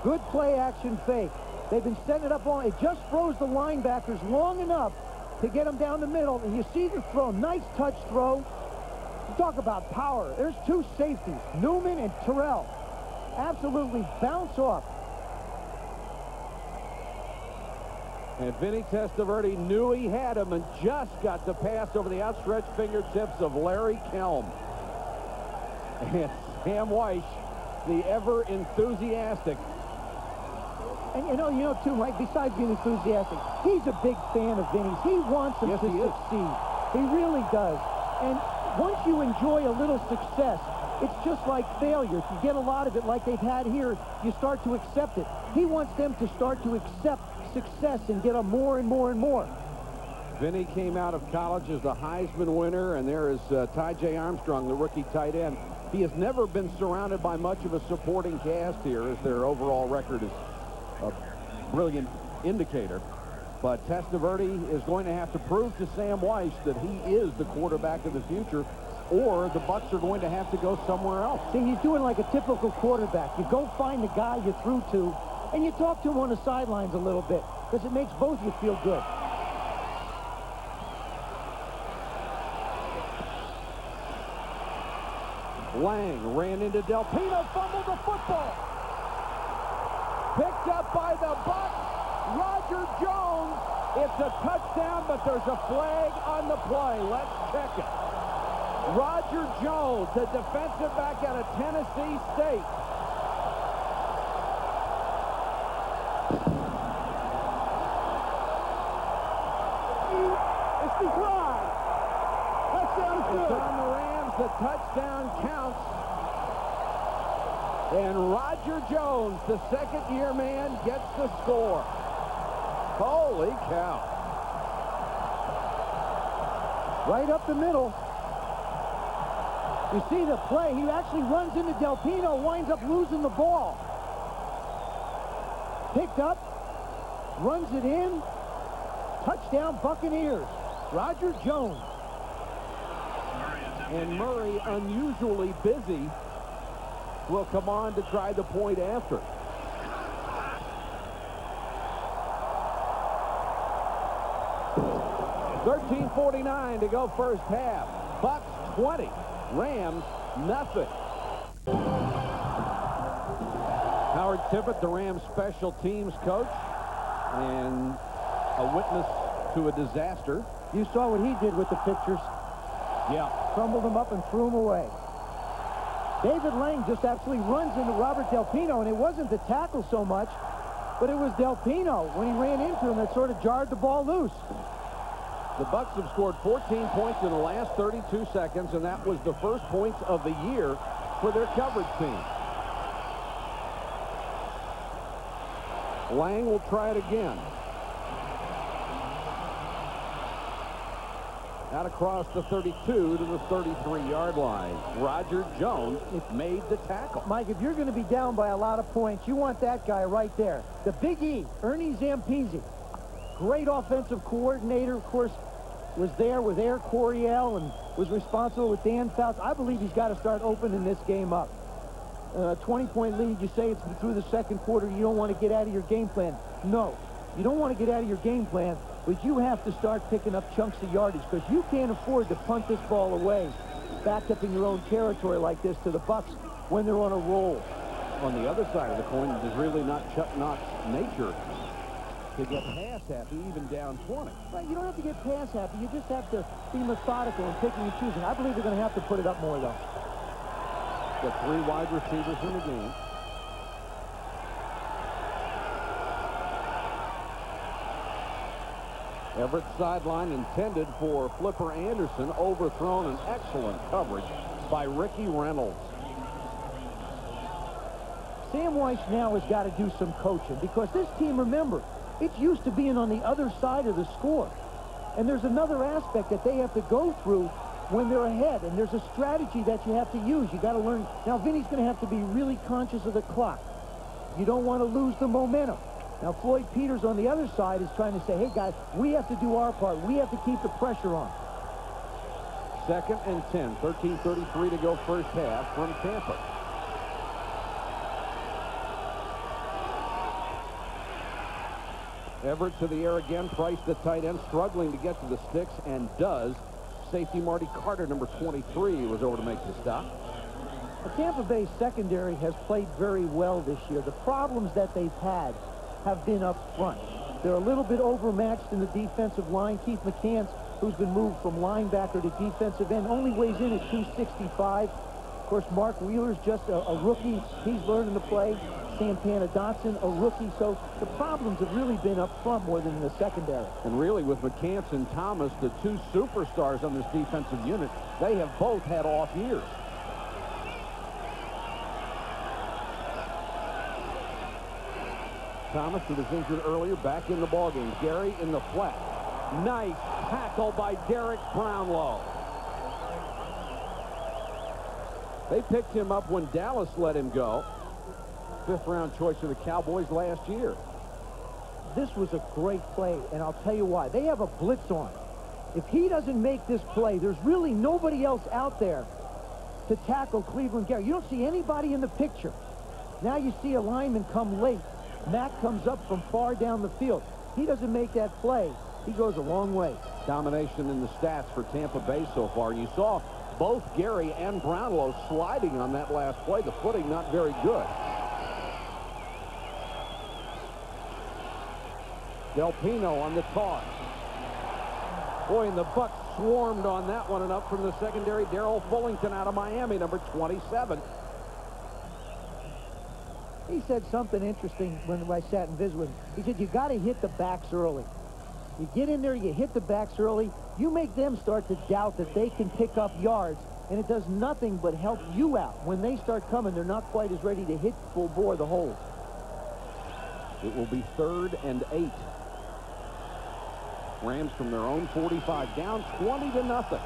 Good play-action fake. They've been setting it up on. It just froze the linebackers long enough to get them down the middle, and you see the throw. Nice touch throw. You talk about power. There's two safeties, Newman and Terrell. Absolutely bounce off. And Vinny Testaverde knew he had him and just got the pass over the outstretched fingertips of Larry Kelm. And Sam Weiss, the ever enthusiastic. And you know too, Mike, besides being enthusiastic, he's a big fan of Vinny's. He wants him to succeed. He really does. And once you enjoy a little success, it's just like failure. If you get a lot of it like they've had here, you start to accept it. He wants them to start to accept success and get them more and more and more. Vinny came out of college as the Heisman winner, and there is J. Armstrong, the rookie tight end. He has never been surrounded by much of a supporting cast here, as their overall record is a brilliant indicator. But Testaverde is going to have to prove to Sam Weiss that he is the quarterback of the future, or the Bucs are going to have to go somewhere else. See, he's doing like a typical quarterback. You go find the guy you threw to, and you talk to him on the sidelines a little bit, because it makes both of you feel good. Lang ran into Delpino, fumbled the football. Picked up by the Bucs. Roger Jones. It's a touchdown, but there's a flag on the play. Let's check it. Roger Jones, the defensive back out of Tennessee State. It's declined. Touchdown is It's good. on the Rams. The touchdown counts. And Roger Jones, the second-year man, gets the score. Holy cow. Right up the middle. You see the play. He actually runs into Delpino, winds up losing the ball. Picked up, runs it in. Touchdown, Buccaneers. Roger Jones. And Murray, unusually busy, will come on to try the point after. $13:49 to go first half. Bucs 20, Rams nothing. Howard Tippett, the Rams special teams coach, and a witness to a disaster. You saw what he did with the pictures. Yeah. Crumbled them up and threw them away. David Lang just actually runs into Robert Delpino, and it wasn't the tackle so much, but it was Delpino when he ran into him that sort of jarred the ball loose. The Bucs have scored 14 points in the last 32 seconds, and that was the first points of the year for their coverage team. Lang will try it again. Out across the 32 to the 33-yard line. Roger Jones made the tackle. Mike, if you're going to be down by a lot of points, you want that guy right there. The Big E, Ernie Zampese. Great offensive coordinator, of course, was there with Air Coryell and was responsible with Dan Fouts. I believe he's got to start opening this game up. 20-point lead, you say it's through the second quarter, you don't want to get out of your game plan. No, you don't want to get out of your game plan, but you have to start picking up chunks of yardage because you can't afford to punt this ball away back up in your own territory like this to the Bucs when they're on a roll. On the other side of the coin, it is really not Chuck Knox' nature to get pass happy, even down 20. Right, you don't have to get pass happy. You just have to be methodical and picking and choosing. I believe they're going to have to put it up more, though. The 3 wide receivers in the game. Everett sideline intended for Flipper Anderson, overthrown, and excellent coverage by Ricky Reynolds. Sam Weiss now has got to do some coaching, because this team, remember, it's used to being on the other side of the score. And there's another aspect that they have to go through when they're ahead, and there's a strategy that you have to use. You got to learn. Now, Vinny's going to have to be really conscious of the clock. You don't want to lose the momentum. Now, Floyd Peters on the other side is trying to say, hey, guys, we have to do our part. We have to keep the pressure on. 2nd and 10, 13:33 to go first half from Tampa. Everett to the air again. Price, the tight end, struggling to get to the sticks, and does. Safety Marty Carter, number 23, was over to make the stop. The Tampa Bay secondary has played very well this year. The problems that they've had have been up front. They're a little bit overmatched in the defensive line. Keith McCants, who's been moved from linebacker to defensive end, only weighs in at 265. Of course, Mark Wheeler's just a rookie. He's learning to play. Santana Dotson, a rookie. So the problems have really been up front more than in the secondary. And really, with McCants and Thomas, the two superstars on this defensive unit, they have both had off years. Thomas, who was injured earlier, back in the ballgame. Gary in the flat. Nice tackle by Derek Brownlow. They picked him up when Dallas let him go. 5th-round choice of the Cowboys last year. This was a great play, and I'll tell you why. They have a blitz on. If he doesn't make this play, there's really nobody else out there to tackle Cleveland Gary. You don't see anybody in the picture. Now you see a lineman come late. Mack comes up from far down the field. He doesn't make that play. He goes a long way. Domination in the stats for Tampa Bay so far. You saw both Gary and Brownlow sliding on that last play. The footing not very good. Del Pino on the toss. Boy, and the Bucs swarmed on that one, and up from the secondary, Darrell Fullington out of Miami, number 27. He said something interesting when I sat and visited with him. He said, you got to hit the backs early. You get in there, you hit the backs early, you make them start to doubt that they can pick up yards, and it does nothing but help you out. When they start coming, they're not quite as ready to hit full bore the hole. It will be 3rd and 8. Rams from their own 45, down 20-0.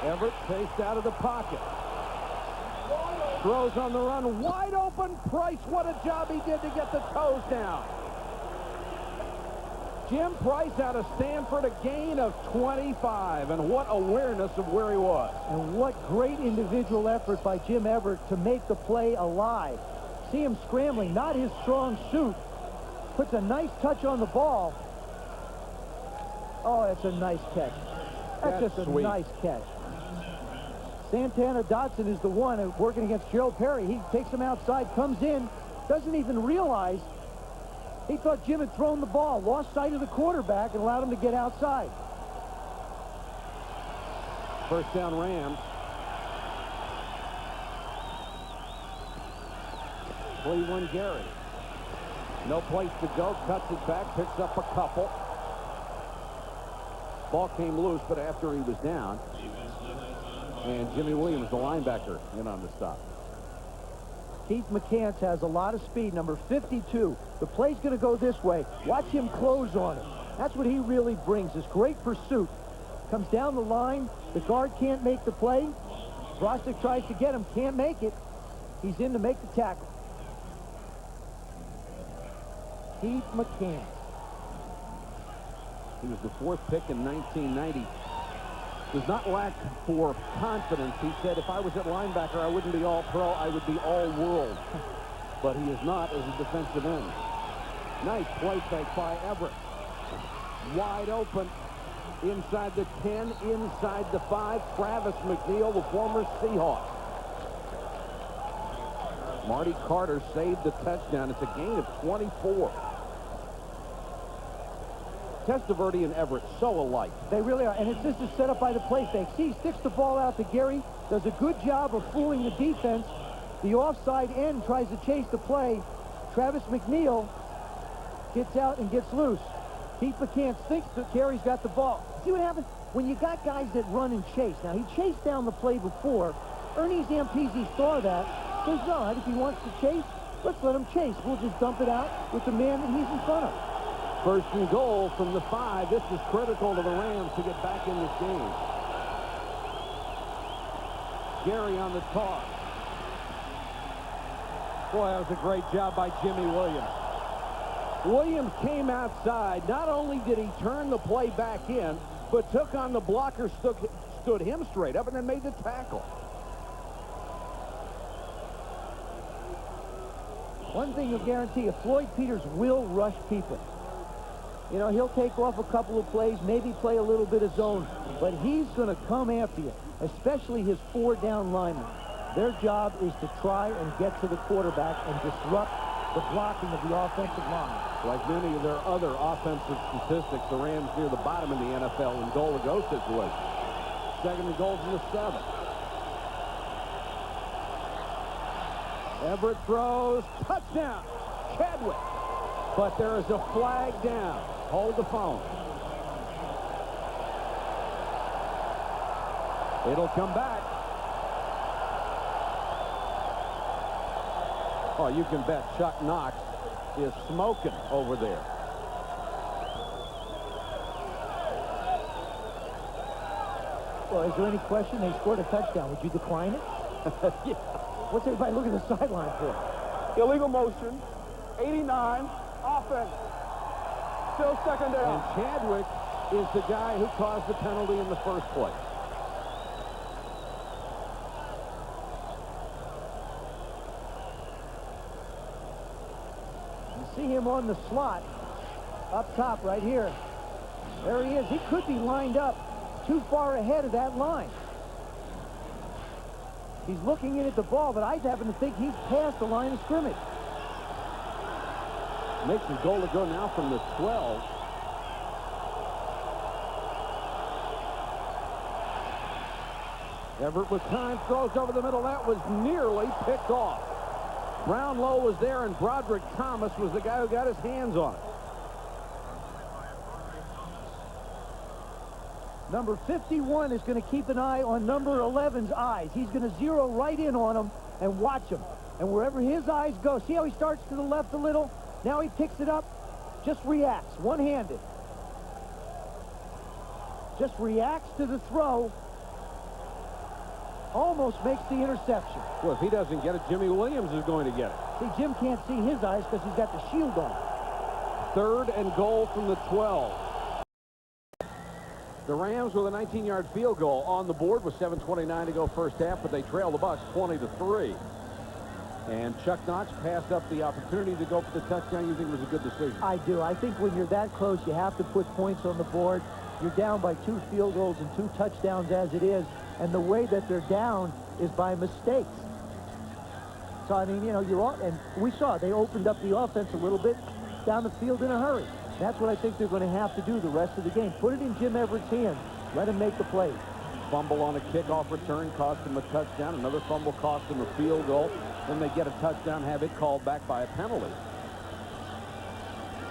Everett chased out of the pocket. Throws on the run, wide open. Price, what a job he did to get the toes down. Jim Price out of Stanford, a gain of 25, and what awareness of where he was. And what great individual effort by Jim Everett to make the play alive. See him scrambling, not his strong suit. Puts a nice touch on the ball. Oh, that's a nice catch. That's just a nice catch. Santana Dotson is the one working against Gerald Perry. He takes him outside, comes in, doesn't even realize. He thought Jim had thrown the ball, lost sight of the quarterback, and allowed him to get outside. First down, Rams. Cleveland Gary. No place to go, cuts it back, picks up a couple. Ball came loose, but after he was down. And Jimmy Williams, the linebacker, in on the stop. Keith McCants has a lot of speed, number 52. The play's going to go this way. Watch him close on it. That's what he really brings, this great pursuit. Comes down the line. The guard can't make the play. Bostic tries to get him, can't make it. He's in to make the tackle. Keith McCants. He was the 4th pick in 1990. Does not lack for confidence. He said, if I was at linebacker, I wouldn't be all-pro, I would be all-world. But he is not as a defensive end. Nice play fake by Everett. Wide open. Inside the 10, inside the 5. Travis McNeil, the former Seahawk. Marty Carter saved the touchdown. It's a gain of 24. Testaverde and Everett, so alike. They really are, and it's just set up by the play fake. See, he sticks the ball out to Gary, does a good job of fooling the defense, The offside end tries to chase the play. Travis McNeil gets out and gets loose. Keith McCants thinks that Carey's got the ball. See what happens? When you got guys that run and chase. Now, he chased down the play before. Ernie Zampese saw that. Says, no, I think he wants to chase. Let's let him chase. We'll just dump it out with the man that he's in front of. First and goal from the 5. This is critical to the Rams to get back in this game. Gary on the toss. Boy, that was a great job by Jimmy Williams. Williams came outside. Not only did he turn the play back in, but took on the blocker, stood him straight up, and then made the tackle. One thing you'll guarantee you, Floyd Peters will rush people. You know, he'll take off a couple of plays, maybe play a little bit of zone, but he's going to come after you, especially his 4 down linemen. Their job is to try and get to the quarterback and disrupt the blocking of the offensive line. Like many of their other offensive statistics, the Rams near the bottom in the NFL in goal-to-go situations. Second and goal from the 7. Everett throws, touchdown, Chadwick. But there is a flag down. Hold the phone. It'll come back. Oh, you can bet Chuck Knox is smoking over there. Well, is there any question they scored a touchdown? Would you decline it? Yeah. What's everybody looking at the sideline for? Illegal motion. 89. Offense. Still second down. And Chadwick is the guy who caused the penalty in the first place. You see him on the slot up top right here. There he is. He could be lined up too far ahead of that line. He's looking in at the ball, but I happen to think he's past the line of scrimmage. Makes his goal to go now from the 12. Everett with time, throws over the middle. That was nearly picked off. Brownlow was there, and Broderick Thomas was the guy who got his hands on it. Number 51 is going to keep an eye on number 11's eyes. He's going to zero right in on him and watch him. And wherever his eyes go, see how he starts to the left a little? Now he picks it up, just reacts, one-handed. Just reacts to the throw. Almost makes the interception. Well, if he doesn't get it, Jimmy Williams is going to get it. See, Jim can't see his eyes because he's got the shield on. Third and goal from the 12. The Rams with a 19-yard field goal on the board with 7:29 to go first half, but they trail the Bucs 20-3. And Chuck Knox passed up the opportunity to go for the touchdown. You think it was a good decision? I do. I think when you're that close, you have to put points on the board. You're down by 2 field goals and 2 touchdowns as it is. And the way that they're down is by mistakes. So, I mean, you know, and we saw they opened up the offense a little bit down the field in a hurry. That's what I think they're going to have to do the rest of the game. Put it in Jim Everett's hands. Let him make the plays. Fumble on a kickoff return cost him a touchdown. Another fumble cost him a field goal. Then they get a touchdown, have it called back by a penalty.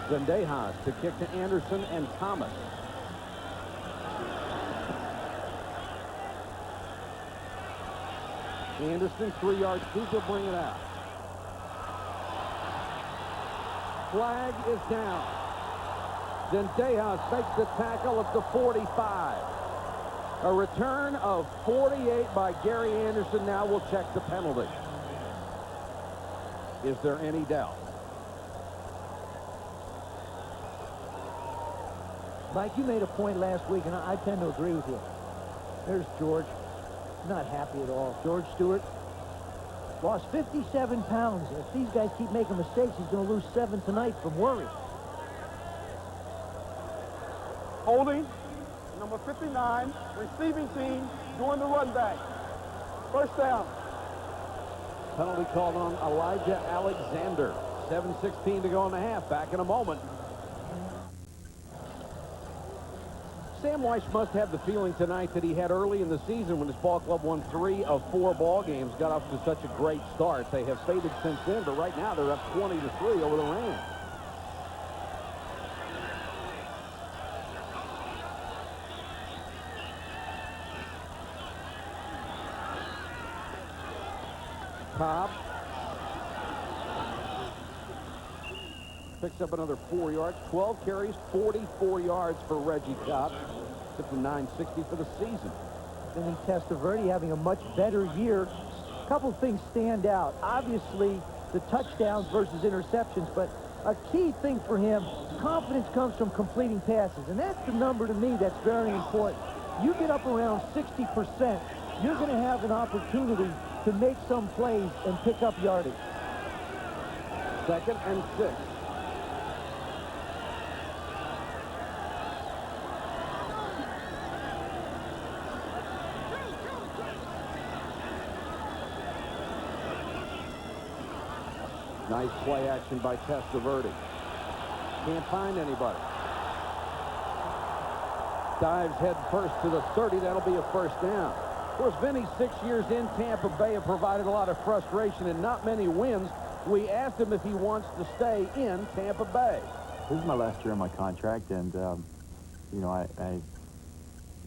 Zendejas to kick to Anderson and Thomas. Anderson, 3 yards deep, will bring it out. Flag is down. Zendejas makes the tackle at the 45. A return of 48 by Gary Anderson. Now we'll check the penalty. Is there any doubt? Mike, you made a point last week, and I tend to agree with you. There's George. Not happy at all. George Stewart lost 57 pounds. If these guys keep making mistakes, he's going to lose 7 tonight from worry. Holding. Number 59, receiving team, doing the run back. First down. Penalty called on Elijah Alexander. 7:16 to go in the half. Back in a moment. Sam Weiss must have the feeling tonight that he had early in the season when his ball club won 3 of 4 ball games, got off to such a great start. They have faded since then, but right now they're up 20-3 over the Rams. Cobb picks up another 4 yards. 12 carries, 44 yards for Reggie Cobb. Took him 960 for the season. Vinny Testaverde having a much better year. A couple things stand out. Obviously, the touchdowns versus interceptions, but a key thing for him, confidence comes from completing passes, and that's the number to me that's very important. You get up around 60%, you're going to have an opportunity to make some plays and pick up yardage. 2nd and 6. Nice play action by Testaverde. Can't find anybody. Dives head first to the 30. That'll be a first down. Of course, Vinny, 6 years in Tampa Bay, have provided a lot of frustration and not many wins. We asked him if he wants to stay in Tampa Bay. This is my last year on my contract, and, you know, I've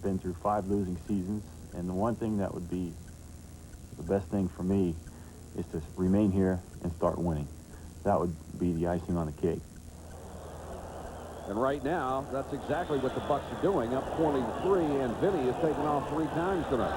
been through 5 losing seasons, and the one thing that would be the best thing for me is to remain here and start winning. That would be the icing on the cake. And right now, that's exactly what the Bucs are doing, up 23, and Vinny has taken off 3 times tonight.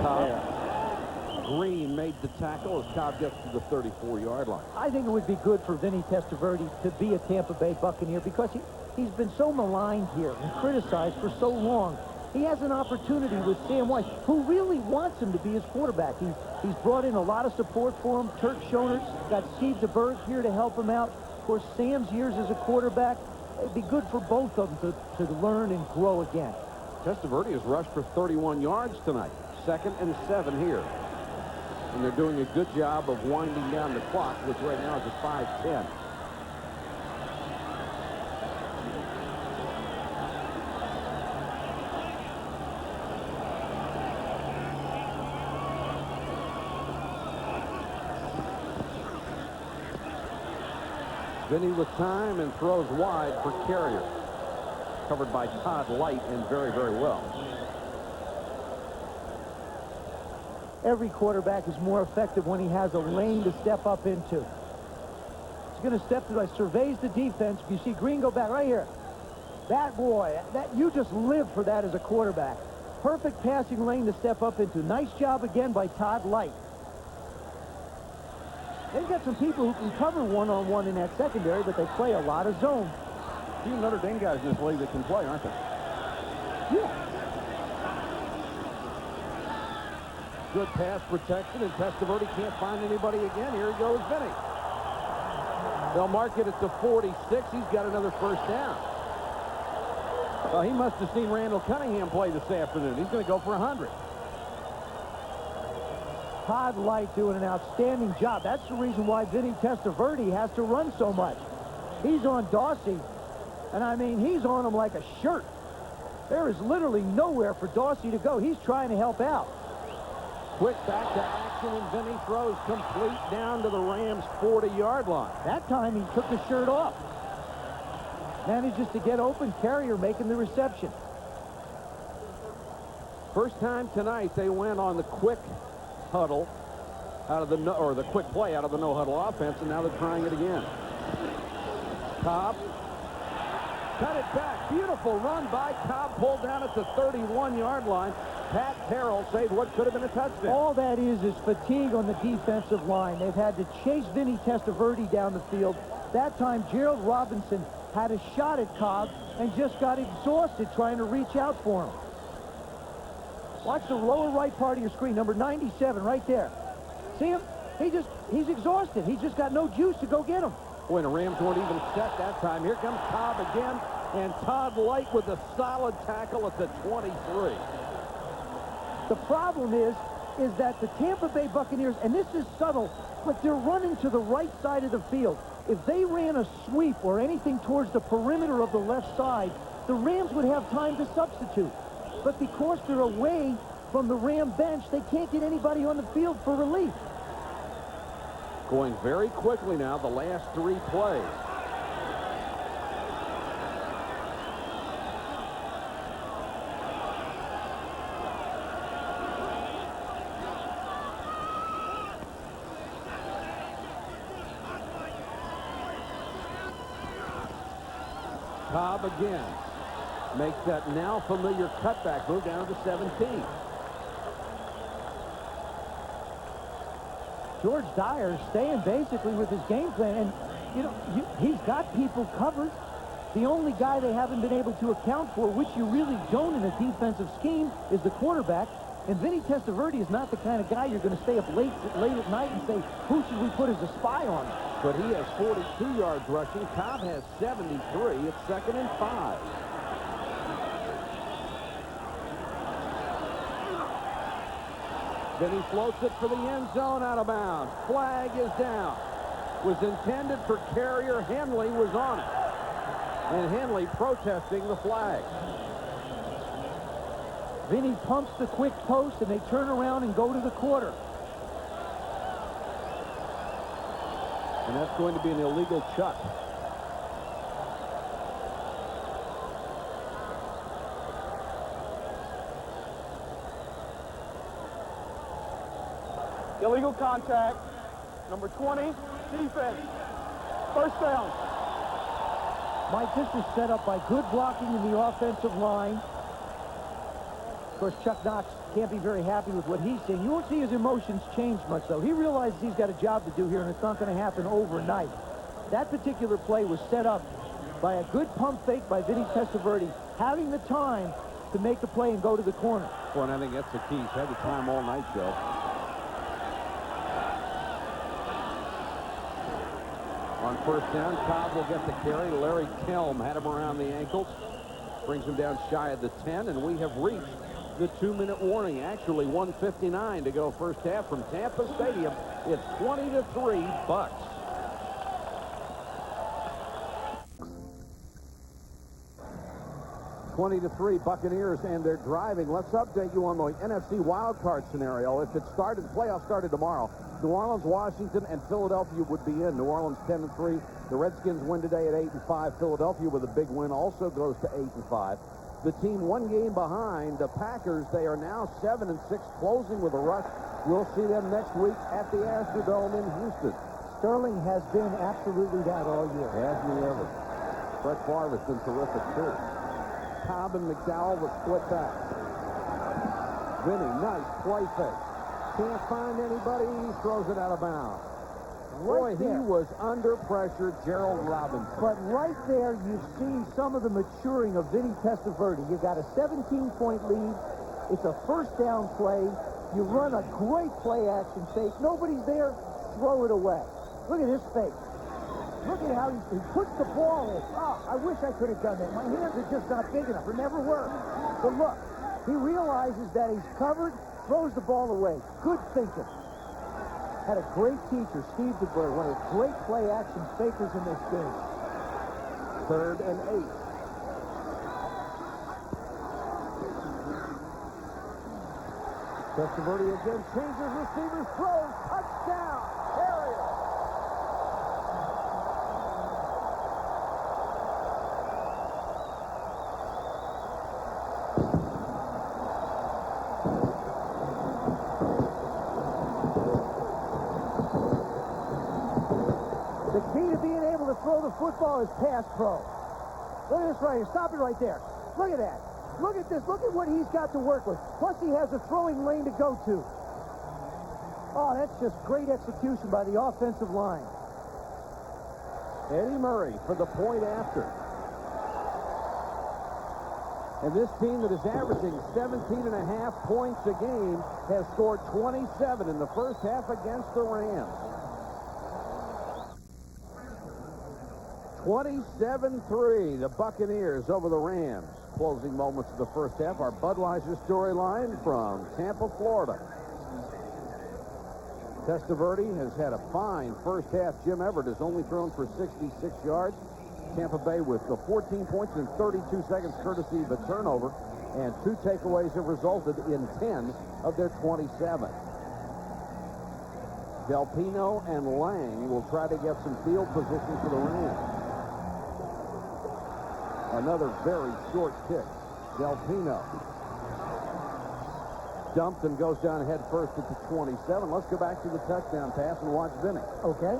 Cobb. Green made the tackle as Cobb gets to the 34-yard line. I think it would be good for Vinny Testaverde to be a Tampa Bay Buccaneer because he's been so maligned here and criticized for so long. He has an opportunity with Sam Weiss, who really wants him to be his quarterback. He's brought in a lot of support for him. Turk Schoner's got Steve DeBerg here to help him out. Of course, Sam's years as a quarterback, it'd be good for both of them to learn and grow again. Testaverde has rushed for 31 yards tonight. 2nd and 7 here. And they're doing a good job of winding down the clock, which right now is at 5:10. Vinny with time and throws wide for Carrier. Covered by Todd Light and very, very well. Every quarterback is more effective when he has a lane to step up into. He's going to step through. Surveys the defense. You see Green go back right here. That boy, that you just live for that as a quarterback. Perfect passing lane to step up into. Nice job again by Todd Light. They've got some people who can cover one-on-one in that secondary, but they play a lot of zone. Few Notre Dame guys in this league that can play, aren't they? Yeah. Good pass protection, and Testaverde can't find anybody again. Here he goes, Vinny. They'll mark it at the 46. He's got another first down. Well, he must have seen Randall Cunningham play this afternoon. He's going to go for 100. Todd Light doing an outstanding job. That's the reason why Vinny Testaverde has to run so much. He's on Dawsey, and I mean, he's on him like a shirt. There is literally nowhere for Dawsey to go. He's trying to help out. Quick back to action, and Vinny throws complete down to the Rams' 40-yard line. That time he took his shirt off. Manages to get open. Carrier making the reception. First time tonight they went on the quick huddle out of the quick play out of the no-huddle offense, and now they're trying it again. Cobb cut it back. Beautiful run by Cobb, pulled down at the 31-yard line. Pat Terrell saved what could have been a touchdown. All that is fatigue on the defensive line. They've had to chase Vinny Testaverde down the field. That time, Gerald Robinson had a shot at Cobb and just got exhausted trying to reach out for him. Watch the lower right part of your screen, number 97 right there. See him? He's exhausted. He's just got no juice to go get him. Boy, the Rams weren't even set that time. Here comes Cobb again, and Todd Light with a solid tackle at the 23. The problem is that the Tampa Bay Buccaneers, and this is subtle, but they're running to the right side of the field. if they ran a sweep or anything towards the perimeter of the left side, the Rams would have time to substitute. But because they're away from the Ram bench, they can't get anybody on the field for relief. Going very quickly now, the last 3 plays. Cobb again makes that now familiar cutback move down to 17. George Dyer staying basically with his game plan, and you know, he's got people covered. The only guy they haven't been able to account for, which you really don't in a defensive scheme, is the quarterback. And Vinny Testaverde is not the kind of guy you're going to stay up late at night and say, who should we put as a spy on? But he has 42 yards rushing. Cobb has 73. It's 2nd and 5. Then he floats it for the end zone, out of bounds. Flag is down. Was intended for Carrier. Henley was on it. And Henley protesting the flag. Vinny pumps the quick post, and they turn around and go to the quarter. And that's going to be an illegal chuck. Illegal contact. Number 20, defense. First down. Mike, this is set up by good blocking in the offensive line. Of course, Chuck Knox can't be very happy with what he's seeing. You won't see his emotions change much, though. He realizes he's got a job to do here, and it's not going to happen overnight. That particular play was set up by a good pump fake by Vinny Testaverde, having the time to make the play and go to the corner. Well, and I think that's the key. He's had the time all night, Joe. On first down, Cobb will get the carry. Larry Kelm had him around the ankles. Brings him down shy of the 10, and we have reached the 2-minute warning. Actually, 1:59 to go first half from Tampa Stadium. It's 20-3 Bucks. (20-3) Buccaneers, and they're driving. Let's update you on the NFC wildcard scenario. If it started, playoffs started tomorrow, New Orleans, Washington, and Philadelphia would be in. New Orleans 10-3. The Redskins win today at 8-5. Philadelphia with a big win also goes to 8-5. The team 1 game behind the Packers. They are now 7-6, closing with a rush. We'll see them next week at the Astrodome in Houston. Sterling has been absolutely that all year. Hasn't he ever? Brett Favre has been terrific, too. Cobb and McDowell with split back. Vinny, nice play fake. Can't find anybody. He throws it out of bounds. Boy, he was under pressure, Gerald Robinson. But right there, you see some of the maturing of Vinny Testaverde. You got a 17-point lead. It's a first down play. You run a great play-action fake. Nobody's there. Throw it away. Look at this fake. Look at how he puts the ball in. Oh, I wish I could have done that. My hands are just not big enough. It never worked. But look, he realizes that he's covered, throws the ball away. Good thinking. Had a great teacher, Steve DeBerg, one of the great play-action fakers in this game. 3rd and 8. Testaverde again changes receivers, throws, touchdown, Carrier. The key to being able to throw the football is pass pro. Look at this right here. Stop it right there. Look at that. Look at this. Look at what he's got to work with. Plus, he has a throwing lane to go to. Oh, that's just great execution by the offensive line. Eddie Murray for the point after. And this team that is averaging 17.5 points a game has scored 27 in the first half against the Rams. 27-3, the Buccaneers over the Rams. Closing moments of the first half, our Budweiser storyline from Tampa, Florida. Testaverde has had a fine first half. Jim Everett has only thrown for 66 yards. Tampa Bay with the 14 points in 32 seconds courtesy of a turnover, and 2 takeaways have resulted in 10 of their 27. Del Pino and Lang will try to get some field position for the Rams. Another very short kick. Del Pino dumped and goes down head first at the 27. Let's go back to the touchdown pass and watch Vinny. Okay.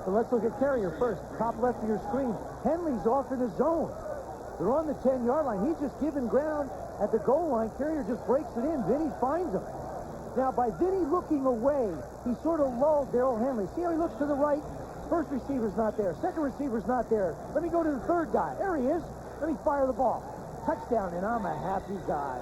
So let's look at Carrier first. Top left of your screen. Henley's off in the zone. They're on the 10-yard line. He's just giving ground at the goal line. Carrier just breaks it in. Vinny finds him. Now, by Vinny looking away, he sort of lulled Darrell Henley. See how he looks to the right? First receiver's not there. Second receiver's not there. Let me go to the third guy. There he is. Let me fire the ball. Touchdown, and I'm a happy guy.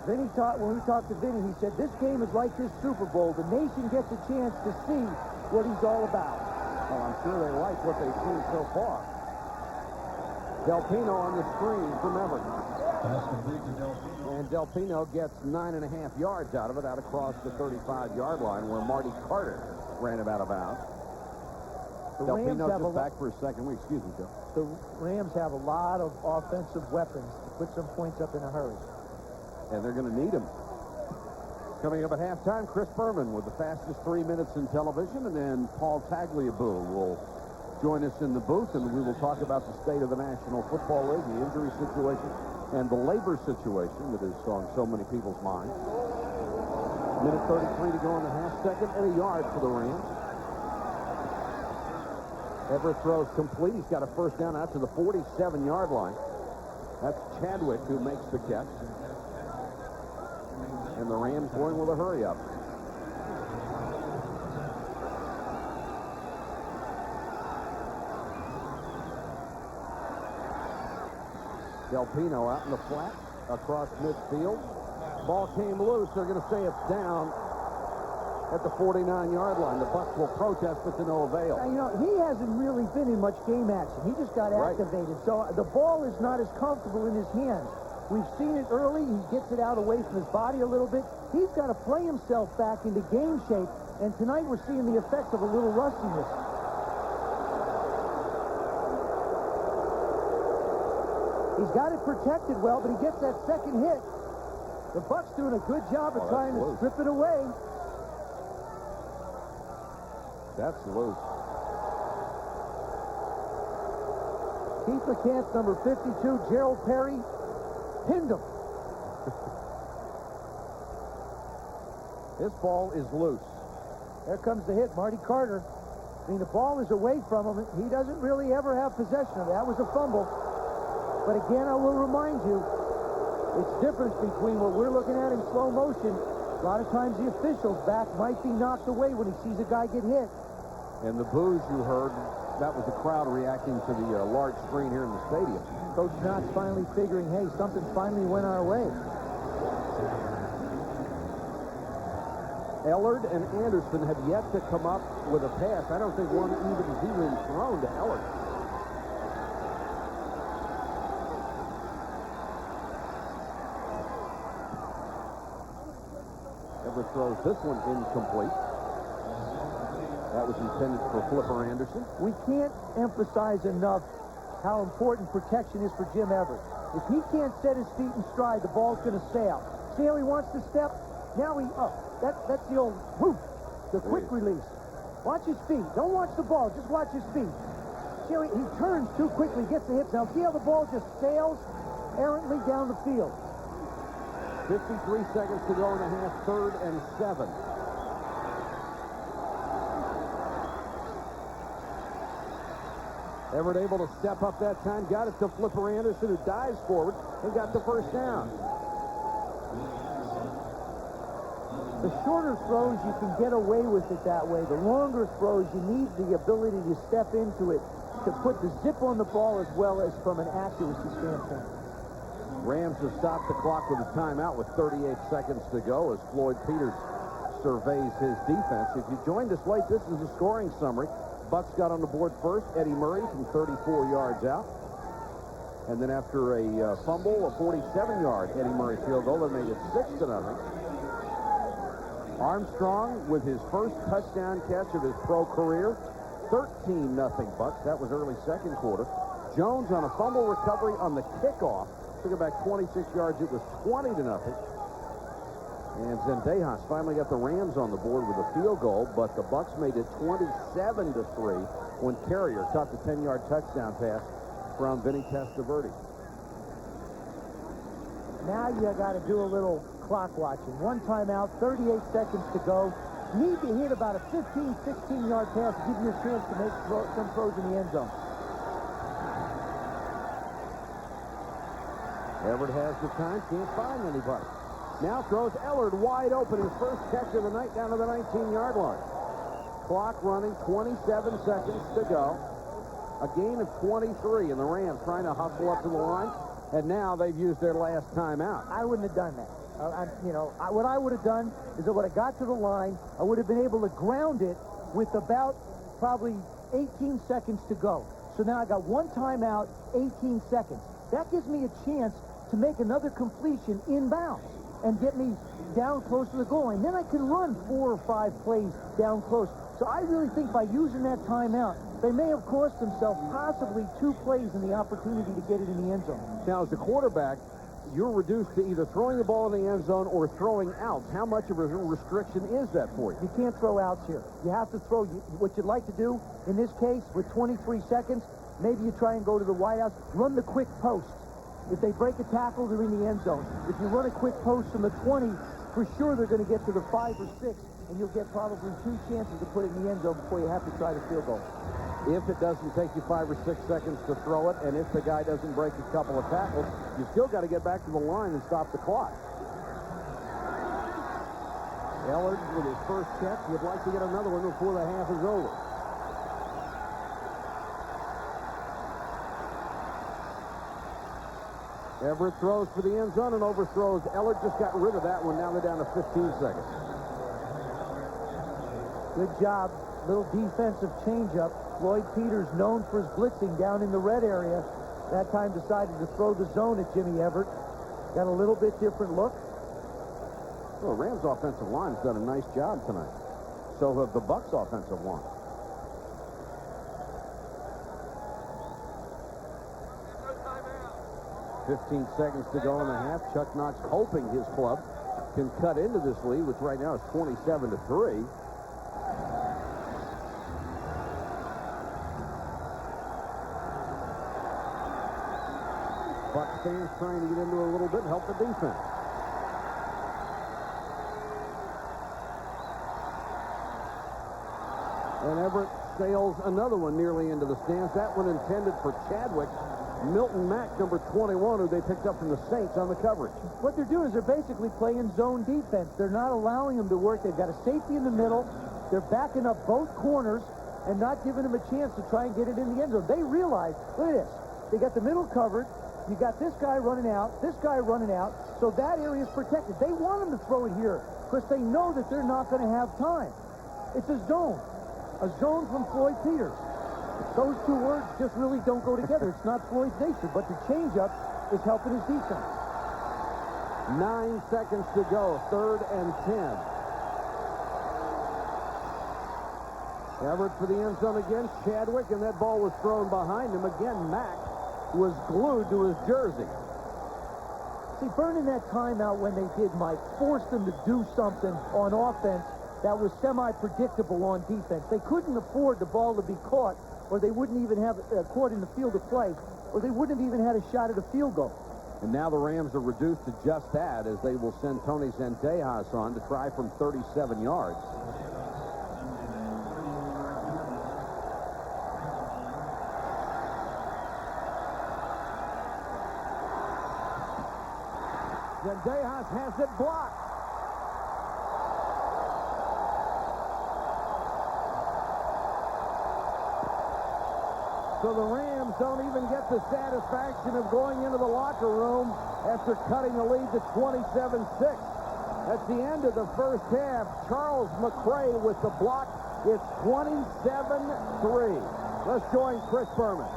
Vinny when we talked to Vinny, he said, this game is like this Super Bowl. The nation gets a chance to see what he's all about. Well, I'm sure they like what they've seen so far. Del Pino on the screen from Everett. And Del Pino gets 9.5 yards out of it, out across the 35-yard line where Marty Carter ran about a bounds. Del Pino just back for his second week. Excuse me, Joe. The Rams have a lot of offensive weapons to put some points up in a hurry. And they're going to need him. Coming up at halftime, Chris Berman with the fastest 3 minutes in television, and then Paul Tagliabue will join us in the booth, and we will talk about the state of the National Football League, the injury situation, and the labor situation that is on so many people's minds. Minute 33 to go in the half, second and a yard for the Rams. Everett throws complete. He's got a first down out to the 47-yard line. That's Chadwick who makes the catch. And the Rams going with a hurry-up. Del Pino out in the flat across midfield. Ball came loose. They're going to say it's down at the 49-yard line. The Bucs will protest, but to no avail. Now, you know, he hasn't really been in much game action. He just got activated. So the ball is not as comfortable in his hands. We've seen it early. He gets it out away from his body a little bit. He's got to play himself back into game shape. And tonight we're seeing the effects of a little rustiness. He's got it protected well, but he gets that second hit. The Bucs doing a good job of trying to strip it away. That's loose. Keith McCants, number 52, Gerald Perry, pinned him. This ball is loose. There comes the hit, Marty Carter. I mean, the ball is away from him. He doesn't really ever have possession of it. That was a fumble. But again, I will remind you, it's difference between what we're looking at in slow motion. A lot of times the official's back might be knocked away when he sees a guy get hit. And the boos you heard, that was the crowd reacting to the large screen here in the stadium. Coach Knott's finally figuring, hey, something finally went our way. Ellard and Anderson have yet to come up with a pass. I don't think one even is even thrown to Ellard. Everett throws this one incomplete. That was intended for Flipper Anderson. We can't emphasize enough how important protection is for Jim Everett. If he can't set his feet in stride, the ball's going to sail. See how he wants to step? Now that's the old whoop, the quick release. Watch his feet. Don't watch the ball. Just watch his feet. See how he turns too quickly, gets the hips. Now see how the ball just sails errantly down the field. 53 seconds to go in the half, 3rd and 7. Everett able to step up that time, got it to Flipper Anderson, who dives forward and got the first down. The shorter throws, you can get away with it that way. The longer throws, you need the ability to step into it, to put the zip on the ball as well as from an accuracy standpoint. Rams have stopped the clock with a timeout with 38 seconds to go as Floyd Peters surveys his defense. If you joined us late, this is a scoring summary. Bucs got on the board first. Eddie Murray from 34 yards out. And then after a fumble, a 47-yard Eddie Murray field goal that made it 6-0. Armstrong with his first touchdown catch of his pro career. 13-0 Bucks. That was early second quarter. Jones on a fumble recovery on the kickoff. Took it back 26 yards. It was 20-0. And Zendejas finally got the Rams on the board with a field goal, but the Bucks made it 27-3 when Carrier caught the 10-yard touchdown pass from Vinny Testaverde. Now you got to do a little clock watching. One timeout, 38 seconds to go. Need to hit about a 15, 16-yard pass to give you a chance to make some throws in the end zone. Everett has the time, can't find anybody. Now throws Ellard wide open, his first catch of the night down to the 19-yard line. Clock running, 27 seconds to go. A gain of 23, and the Rams trying to hustle up to the line, and now they've used their last timeout. I wouldn't have done that. What I would have done is I would have got to the line. I would have been able to ground it with about probably 18 seconds to go. So now I got one timeout, 18 seconds. That gives me a chance to make another completion inbounds and get me down close to the goal line. Then I can run 4 or 5 plays down close. So I really think by using that timeout, they may have cost themselves possibly 2 plays in the opportunity to get it in the end zone. Now, as the quarterback, you're reduced to either throwing the ball in the end zone or throwing outs. How much of a restriction is that for you? You can't throw outs here. You have to throw. What you'd like to do in this case with 23 seconds, maybe you try and go to the wideouts, run the quick post. If they break a tackle, they're in the end zone. If you run a quick post from the 20, for sure they're going to get to the 5 or 6, and you'll get probably 2 chances to put it in the end zone before you have to try the field goal. If it doesn't take you 5 or 6 seconds to throw it, and if the guy doesn't break a couple of tackles, you still got to get back to the line and stop the clock. Ellard with his first catch would like to get another one before the half is over. Everett throws for the end zone and overthrows. Ellard just got rid of that one. Now they're down to 15 seconds. Good job. Little defensive changeup. Floyd Peters, known for his blitzing down in the red area, that time decided to throw the zone at Jimmy Everett. Got a little bit different look. Well, Rams' offensive line's done a nice job tonight. So have the Bucks' offensive line. .15 seconds to go in the half. Chuck Knox hoping his club can cut into this lead, which right now is 27-3. Bucks fans trying to get into a little bit, help the defense. And Everett sails another one nearly into the stands. That one intended for Chadwick. Milton Mack, number 21, who they picked up from the Saints on the coverage. What they're doing is they're basically playing zone defense. They're not allowing them to work. They've got a safety in the middle. They're backing up both corners and not giving them a chance to try and get it in the end zone. They realize, look at this. They got the middle covered. You got this guy running out, this guy running out, so that area is protected. They want them to throw it here because they know that they're not going to have time. It's a zone from Floyd Peters. Those two words just really don't go together. It's not Floyd's nature, but the changeup is helping his defense. 9 seconds to go, 3rd and 10. Everett for the end zone again, Chadwick, and that ball was thrown behind him. Again, Mack was glued to his jersey. See, burning that timeout when they did, Mike, forced them to do something on offense that was semi-predictable on defense. They couldn't afford the ball to be caught, or they wouldn't even have it caught in the field of play, or they wouldn't have even had a shot at a field goal. And now the Rams are reduced to just that as they will send Tony Zendejas on to try from 37 yards. Zendejas has it blocked. So the Rams don't even get the satisfaction of going into the locker room after cutting the lead to 27-6. That's the end of the first half. Charles McCray with the block. It's 27-3. Let's join Chris Berman.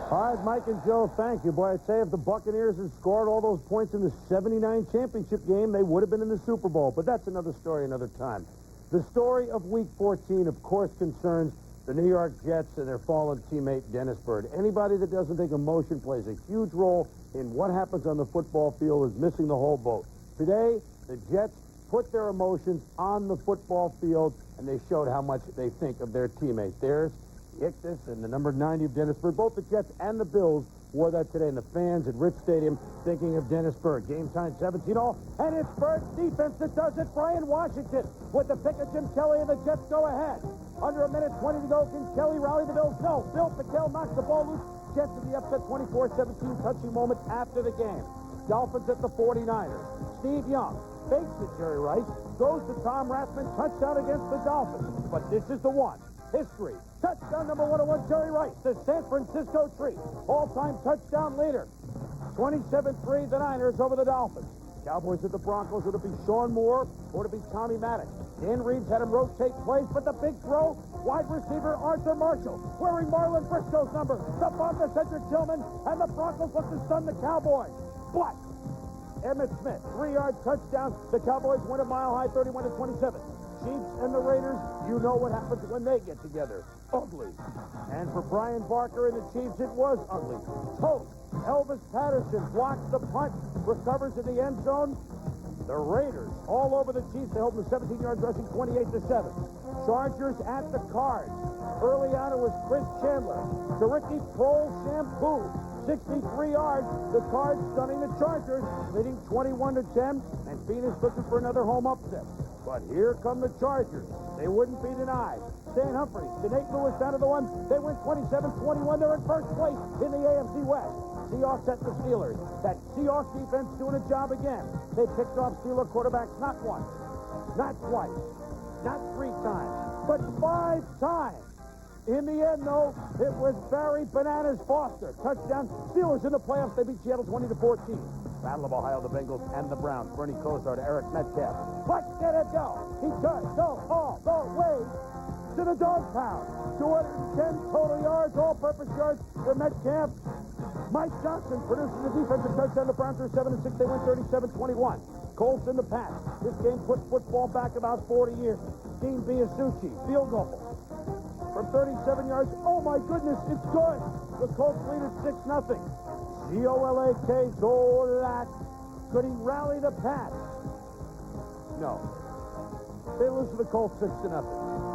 All right, Mike and Joe, thank you. Boy, I'd say if the Buccaneers had scored all those points in the '79 championship game, they would have been in the Super Bowl. But that's another story another time. The story of Week 14, of course, concerns the New York Jets and their fallen teammate, Dennis Byrd. Anybody that doesn't think emotion plays a huge role in what happens on the football field is missing the whole boat. Today, the Jets put their emotions on the football field, and they showed how much they think of their teammate. There's Ictus and the number 90 of Dennis Byrd. Both the Jets and the Bills wore that today, and the fans at Rich Stadium thinking of Dennis Byrd. Game time 17-all, and it's Byrd's defense that does it. Brian Washington with the pick of Jim Kelly, and the Jets go ahead. Under a minute 20 to go. Can Kelly rally the Bills? No. Bill Pickell knocks the ball loose. Jets in the upset 24-17 touching moment after the game. Dolphins at the 49ers. Steve Young fakes it, Jerry Rice, goes to Tom Rathman, touchdown against the Dolphins. But this is the one. History. Touchdown number 101, Jerry Rice, the San Francisco Tree. All-time touchdown leader. 27-3, the Niners over the Dolphins. Cowboys at the Broncos. Would it be Sean Moore or would it be Tommy Maddox? Dan Reeves had him rotate plays, but the big throw, wide receiver Arthur Marshall, wearing Marlon Briscoe's number. The bomb to Cedric Tillman, and the Broncos look to stun the Cowboys. But Emmitt Smith, 3-yard touchdown. The Cowboys win a Mile High, 31-27. Chiefs and the Raiders, you know what happens when they get together. Ugly. And for Brian Barker and the Chiefs, it was ugly. Toast. Elvis Patterson blocks the punt, recovers in the end zone. The Raiders all over the Chiefs. They hold them 17 yards rushing, 28-7. Chargers at the Cards. Early on, it was Chris Chandler. The Ricky Prohl shampoo. 63 yards. The Cards stunning the Chargers, leading 21-10. And Phoenix looking for another home upset. But here come the Chargers. They wouldn't be denied. Stan Humphries to Nate Lewis down to the one. They win 27-21. They're in first place in the AFC West. Seahawks at the Steelers. That Seahawks defense doing a job again. They picked off Steeler quarterbacks not once, not twice, not 3 times, but 5 times. In the end, though, it was Barry Bananas Foster. Touchdown. Steelers in the playoffs. They beat Seattle 20-14. Battle of Ohio, the Bengals and the Browns. Bernie Kosar to Eric Metcalf. Let's get it go. He does go all the way to the dog pound. 210 total yards, all-purpose yards for Metcalf. Mike Johnson produces the defensive touchdown. The Browns are 7-6. They win 37-21. Colts in the pass. This game put football back about 40 years. Dean Biasucci, field goal from 37 yards. Oh, my goodness, it's good. The Colts lead at 6-0. G-O-L-A-K, Golat. Could he rally the pass? No. They lose to the Colts 6-0.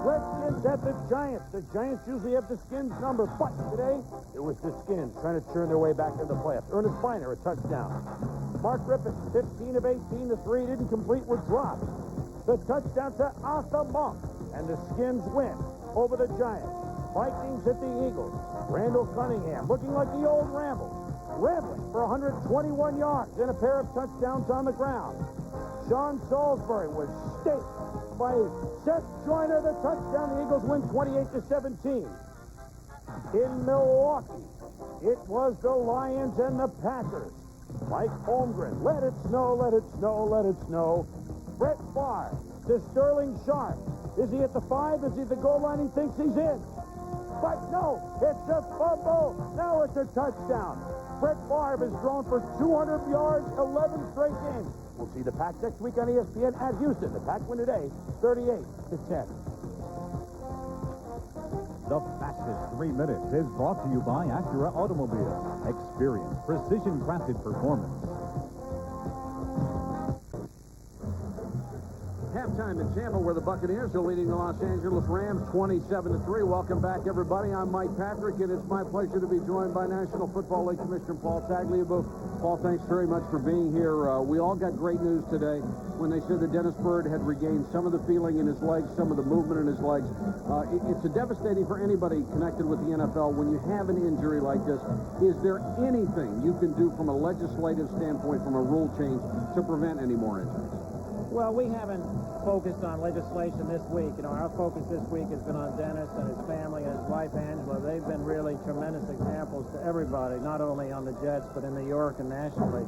Redskins at the Giants. The Giants usually have the Skins number, but today it was the Skins trying to churn their way back into the playoffs. Ernest Biner, a touchdown. Mark Griffin, 15 of 18, the 3 didn't complete, were dropped. The touchdown to Arthur Monk, and the Skins win over the Giants. Vikings at the Eagles. Randall Cunningham, looking like the old Ramble, rambling for 121 yards and a pair of touchdowns on the ground. Sean Salisbury was staked by Seth Joyner, the touchdown. The Eagles win 28-17. In Milwaukee, it was the Lions and the Packers. Mike Holmgren, let it snow, let it snow, let it snow. Brett Favre to Sterling Sharp. Is he at the 5? Is he at the goal line? He thinks he's in. But no, it's a fumble. Now it's a touchdown. Brett Favre has thrown for 200 yards, 11 straight games. We'll see the Pack next week on ESPN at Houston. The Pack win today, 38-10. The fastest 3 minutes is brought to you by Acura Automobile. Experience precision-crafted performance. Halftime in Tampa, where the Buccaneers are leading the Los Angeles Rams 27-3. Welcome back, everybody. I'm Mike Patrick, and it's my pleasure to be joined by National Football League Commissioner Paul Tagliabue. Paul, thanks very much for being here. We all got great news today when they said that Dennis Byrd had regained some of the feeling in his legs, some of the movement in his legs. It's devastating for anybody connected with the NFL when you have an injury like this. Is there anything you can do from a legislative standpoint, from a rule change, to prevent any more injuries? Well, we haven't focused on legislation this week. You know, our focus this week has been on Dennis and his family and his wife, Angela. They've been really tremendous examples to everybody, not only on the Jets, but in New York and nationally.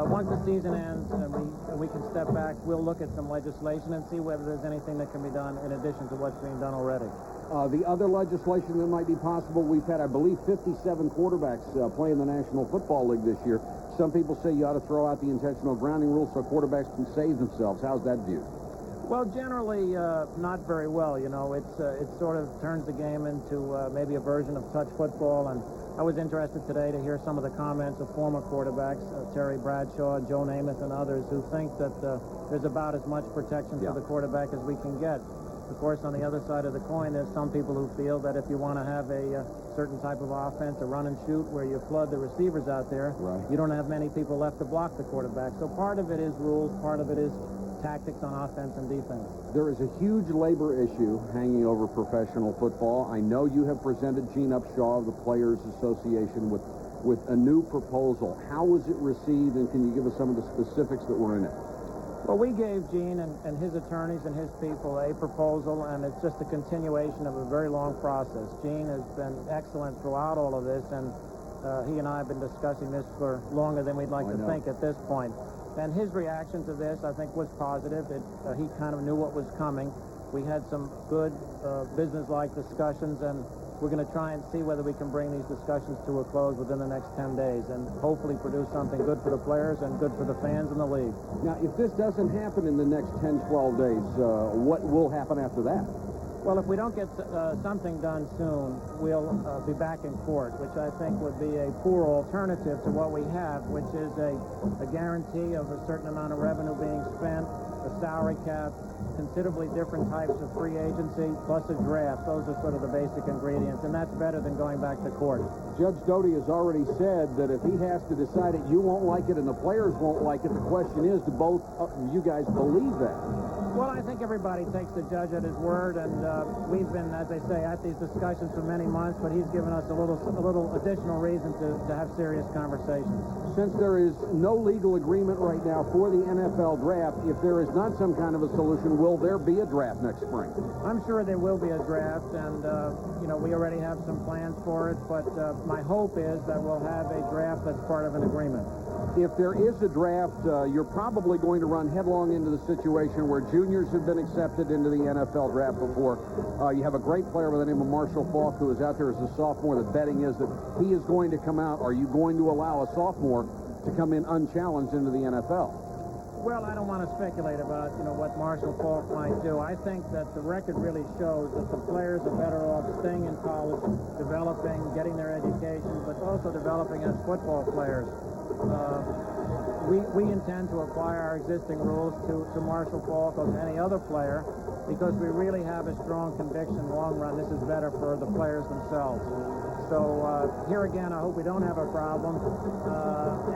Once the season ends and we can step back, we'll look at some legislation and see whether there's anything that can be done in addition to what's being done already. The other legislation that might be possible, we've had, I believe, 57 quarterbacks play in the National Football League this year. Some people say you ought to throw out the intentional grounding rule so quarterbacks can save themselves. How's that viewed? Well, generally, not very well. You know, it sort of turns the game into maybe a version of touch football. And I was interested today to hear some of the comments of former quarterbacks, Terry Bradshaw, Joe Namath, and others, who think that there's about as much protection for the quarterback as we can get. Of course, on the other side of the coin, there's some people who feel that if you want to have a certain type of offense, a run and shoot, where you flood the receivers out there, you don't have many people left to block the quarterback. So part of it is rules, part of it is tactics on offense and defense. There is a huge labor issue hanging over professional football. I know you have presented Gene Upshaw of the Players Association with a new proposal. How was it received, and can you give us some of the specifics that were in it? Well, we gave Gene and his attorneys and his people a proposal, and it's just a continuation of a very long process. Gene has been excellent throughout all of this, and he and I have been discussing this for longer than we'd like to think at this point. And his reaction to this, I think, was positive. He kind of knew what was coming. We had some good business-like discussions, and we're going to try and see whether we can bring these discussions to a close within the next 10 days and hopefully produce something good for the players and good for the fans in the league. Now, if this doesn't happen in the next 10, 12 days, what will happen after that? Well, if we don't get something done soon, we'll be back in court, which I think would be a poor alternative to what we have, which is a guarantee of a certain amount of revenue being spent, a salary cap, considerably different types of free agency, plus a draft. Those are sort of the basic ingredients, and that's better than going back to court. Judge Doty has already said that if he has to decide it, you won't like it and the players won't like it. The question is, do both you guys believe that? Well, I think everybody takes the judge at his word, and we've been, as I say, at these discussions for many months, but he's given us a little additional reason to have serious conversations. Since there is no legal agreement right now for the NFL draft, if there is not some kind of a solution, will there be a draft next spring? I'm sure there will be a draft, and, you know, we already have some plans for it, but my hope is that we'll have a draft that's part of an agreement. If there is a draft, you're probably going to run headlong into the situation where juniors have been accepted into the NFL draft before. You have a great player by the name of Marshall Faulk who is out there as a sophomore. The betting is that he is going to come out. Are you going to allow a sophomore to come in unchallenged into the NFL? Well, I don't want to speculate about, you know, what Marshall Faulk might do. I think that the record really shows that the players are better off staying in college, developing, getting their education, but also developing as football players. We intend to apply our existing rules to Marshall Faulk or any other player because we really have a strong conviction long run this is better for the players themselves. So here again, I hope we don't have a problem.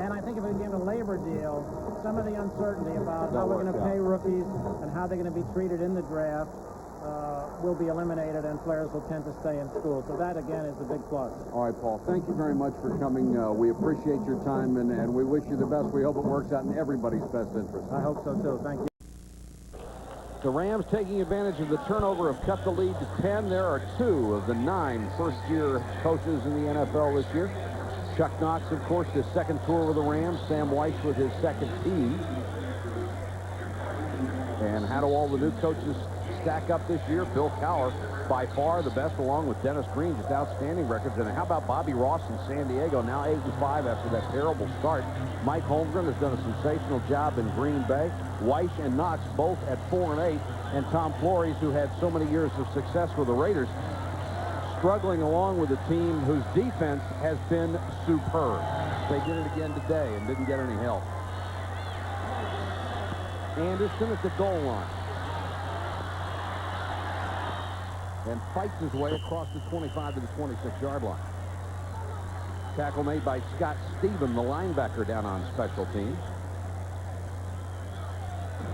And I think if we get a labor deal, some of the uncertainty about how we're going to pay rookies and how they're going to be treated in the draft will be eliminated, and players will tend to stay in school. So that, again, is a big plus. All right, Paul, thank you very much for coming. We appreciate your time, and we wish you the best. We hope it works out in everybody's best interest. I hope so, too. Thank you. The Rams taking advantage of the turnover have cut the lead to 10. There are 2 of the 9 first-year coaches in the NFL this year. Chuck Knox, of course, his second tour with the Rams. Sam Weiss with his second tee. And how do all the new coaches stack up this year? Bill Cowher, by far the best, along with Dennis Green, just outstanding records. And how about Bobby Ross in San Diego, now 8-5 after that terrible start. Mike Holmgren has done a sensational job in Green Bay. Weiss and Knox both at 4-8. And Tom Flores, who had so many years of success with the Raiders, struggling along with a team whose defense has been superb. They did it again today and didn't get any help. Anderson at the goal line. And fights his way across the 25 to the 26-yard line. Tackle made by Scott Stephen, the linebacker, down on special teams.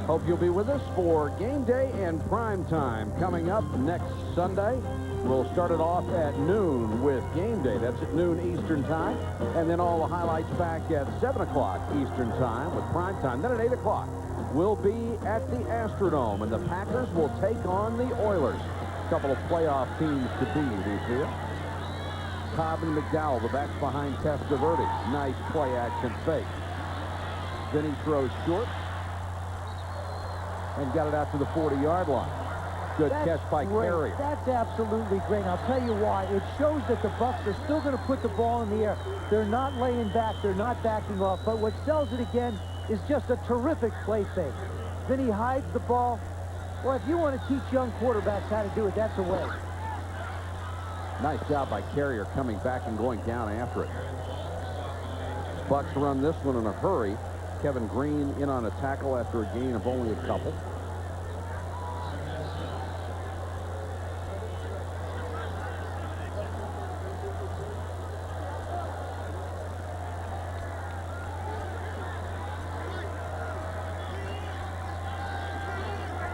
Hope you'll be with us for game day and prime time coming up next Sunday. We'll start it off at noon with game day. That's at noon Eastern time. And then all the highlights back at 7 o'clock Eastern time with prime time. Then at 8 o'clock, will be at the Astrodome, and the Packers will take on the Oilers. A couple of playoff teams to beat, you feel? Cobb and McDowell, the backs behind Testaverde. Nice play-action fake. Vinny throws short and got it out to the 40-yard line. Good catch by Carrier. That's absolutely great. I'll tell you why. It shows that the Bucs are still going to put the ball in the air. They're not laying back. They're not backing off. But what sells it again is just a terrific play fake. Vinny hides the ball. Well, if you want to teach young quarterbacks how to do it, that's a way. Nice job by Carrier coming back and going down after it. Bucs run this one in a hurry. Kevin Green in on a tackle after a gain of only a couple.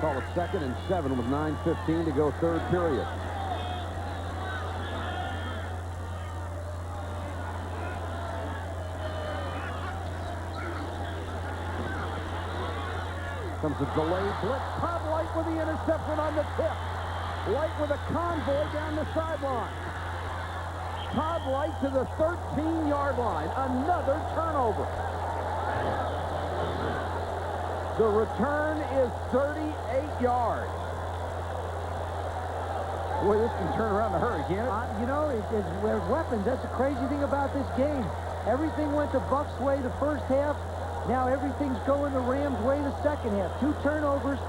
Call it 2nd and 7 with 9:15 to go, third period. Comes a delayed blitz. Todd Light with the interception on the tip. Light with a convoy down the sideline. Todd Light to the 13-yard line. Another turnover. The return is 38 yards. Boy, this can turn around in a hurry, can't it? You know, there's weapons. That's the crazy thing about this game. Everything went the Bucs' way the first half. Now everything's going the Rams' way the second half. 2 turnovers,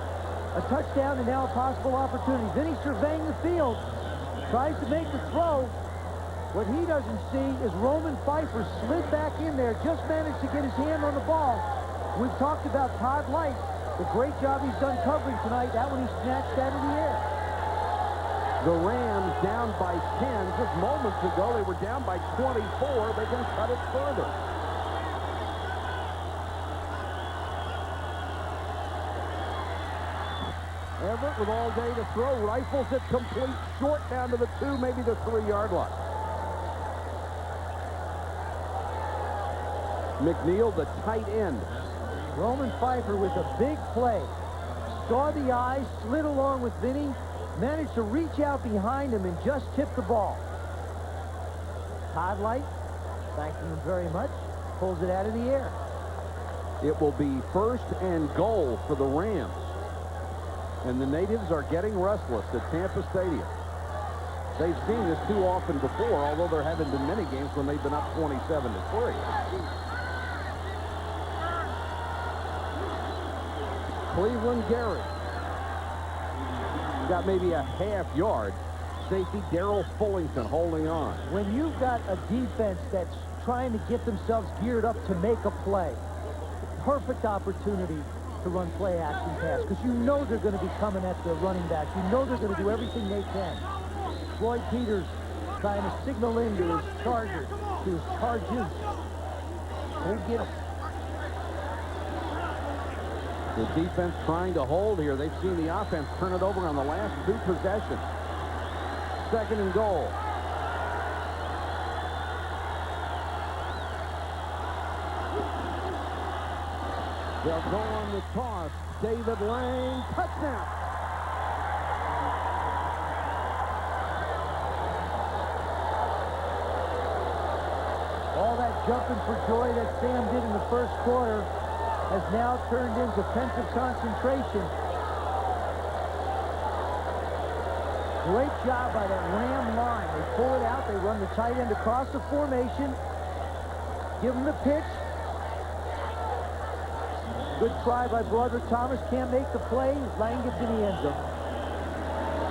a touchdown, and now a possible opportunity. Vinny surveying the field. Tries to make the throw. What he doesn't see is Roman Pfeiffer slid back in there, just managed to get his hand on the ball. We've talked about Todd Light, the great job he's done covering tonight. That one he snatched out of the air. The Rams down by 10. Just moments ago, they were down by 24. They can cut it further. Everett with all day to throw. Rifles it complete, short down to the 2, maybe the 3-yard line. McNeil, the tight end. Roman Pfeiffer with a big play. Saw the eyes, slid along with Vinny, managed to reach out behind him and just tip the ball. Todd Light, thanking him very much, pulls it out of the air. It will be 1st and goal for the Rams. And the natives are getting restless at Tampa Stadium. They've seen this too often before, although there haven't been many games when they've been up 27-3. Cleveland Gary. Got maybe a half-yard. Safety Darrell Fullington holding on. When you've got a defense that's trying to get themselves geared up to make a play, perfect opportunity to run play-action pass, because you know they're going to be coming at the running back. You know they're going to do everything they can. Floyd Peters trying to signal in to his charges. Won't get him. The defense trying to hold here. They've seen the offense turn it over on the last 2 possessions. 2nd and goal. They'll go on the toss. David Lang, touchdown. All that jumping for joy that Sam did in the first quarter has now turned into defensive concentration. Great job by that Ram line. They pull it out. They run the tight end across the formation. Give him the pitch. Good try by Broderick Thomas. Can't make the play. Lang gets in the end zone.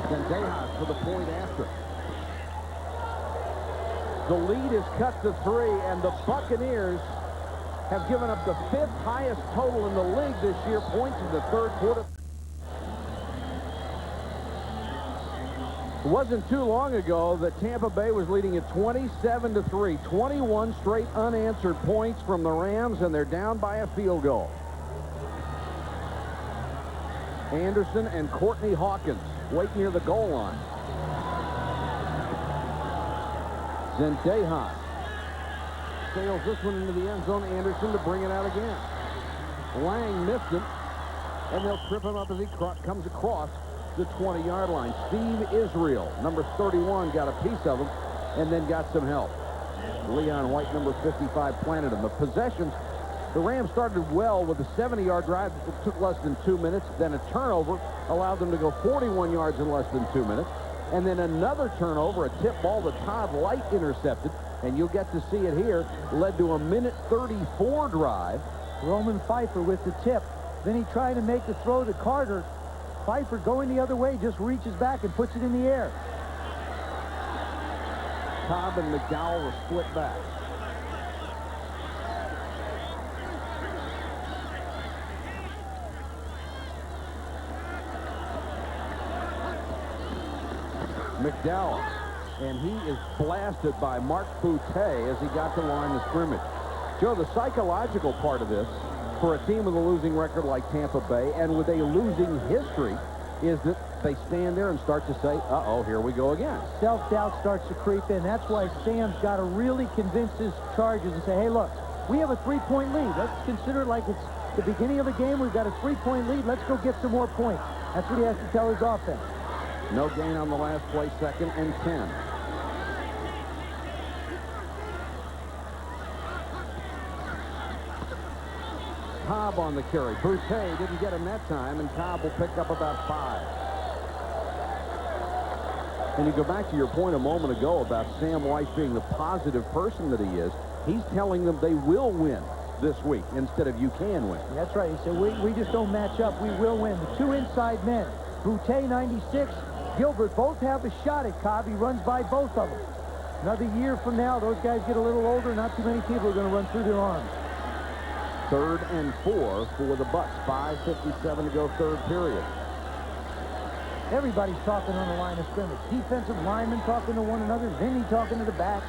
Zendejas for the point after. The lead is cut to 3, and the Buccaneers have given up the 5th highest total in the league this year, points in the 3rd quarter. It wasn't too long ago that Tampa Bay was leading at 27-3. 21 straight unanswered points from the Rams, and they're down by a field goal. Anderson and Courtney Hawkins wait near the goal line. Zendejas sails this one into the end zone. Anderson to bring it out again. Lang missed it. and they'll trip him up as he comes across the 20-yard line. Steve Israel, number 31, got a piece of him and then got some help. Leon White, number 55, planted him. The possessions, the Rams started well with a 70-yard drive that took less than 2 minutes. Then a turnover allowed them to go 41 yards in less than 2 minutes. And then another turnover, a tip ball that Todd Light intercepted, and you'll get to see it here, led to a minute 34 drive. Roman Pfeiffer with the tip. Vinny trying to make the throw to Carter. Pfeiffer going the other way, just reaches back and puts it in the air. Cobb and McDowell were split back. McDowell, and he is blasted by Mark Boutte as he got to the line of scrimmage. Joe, the psychological part of this for a team with a losing record like Tampa Bay and with a losing history is that they stand there and start to say, uh-oh, here we go again. Self-doubt starts to creep in. That's why Sam's got to really convince his charges and say, hey, look, we have a 3-point lead. Let's consider it like it's the beginning of the game. We've got a 3-point lead. Let's go get some more points. That's what he has to tell his offense. No gain on the last play, 2nd and 10. Cobb on the carry. Boutte didn't get him that time, and Cobb will pick up about 5. And you go back to your point a moment ago about Sam Weiss being the positive person that he is. He's telling them they will win this week instead of you can win. That's right. He said, we just don't match up. We will win. The 2 inside men, Boutte, 96, Gilbert, both have a shot at Cobb. He runs by both of them. Another year from now, those guys get a little older. Not too many people are going to run through their arms. 3rd and 4 for the Bucs. 5:57 to go, 3rd period. Everybody's talking on the line of scrimmage. Defensive linemen talking to one another. Vinny talking to the backs.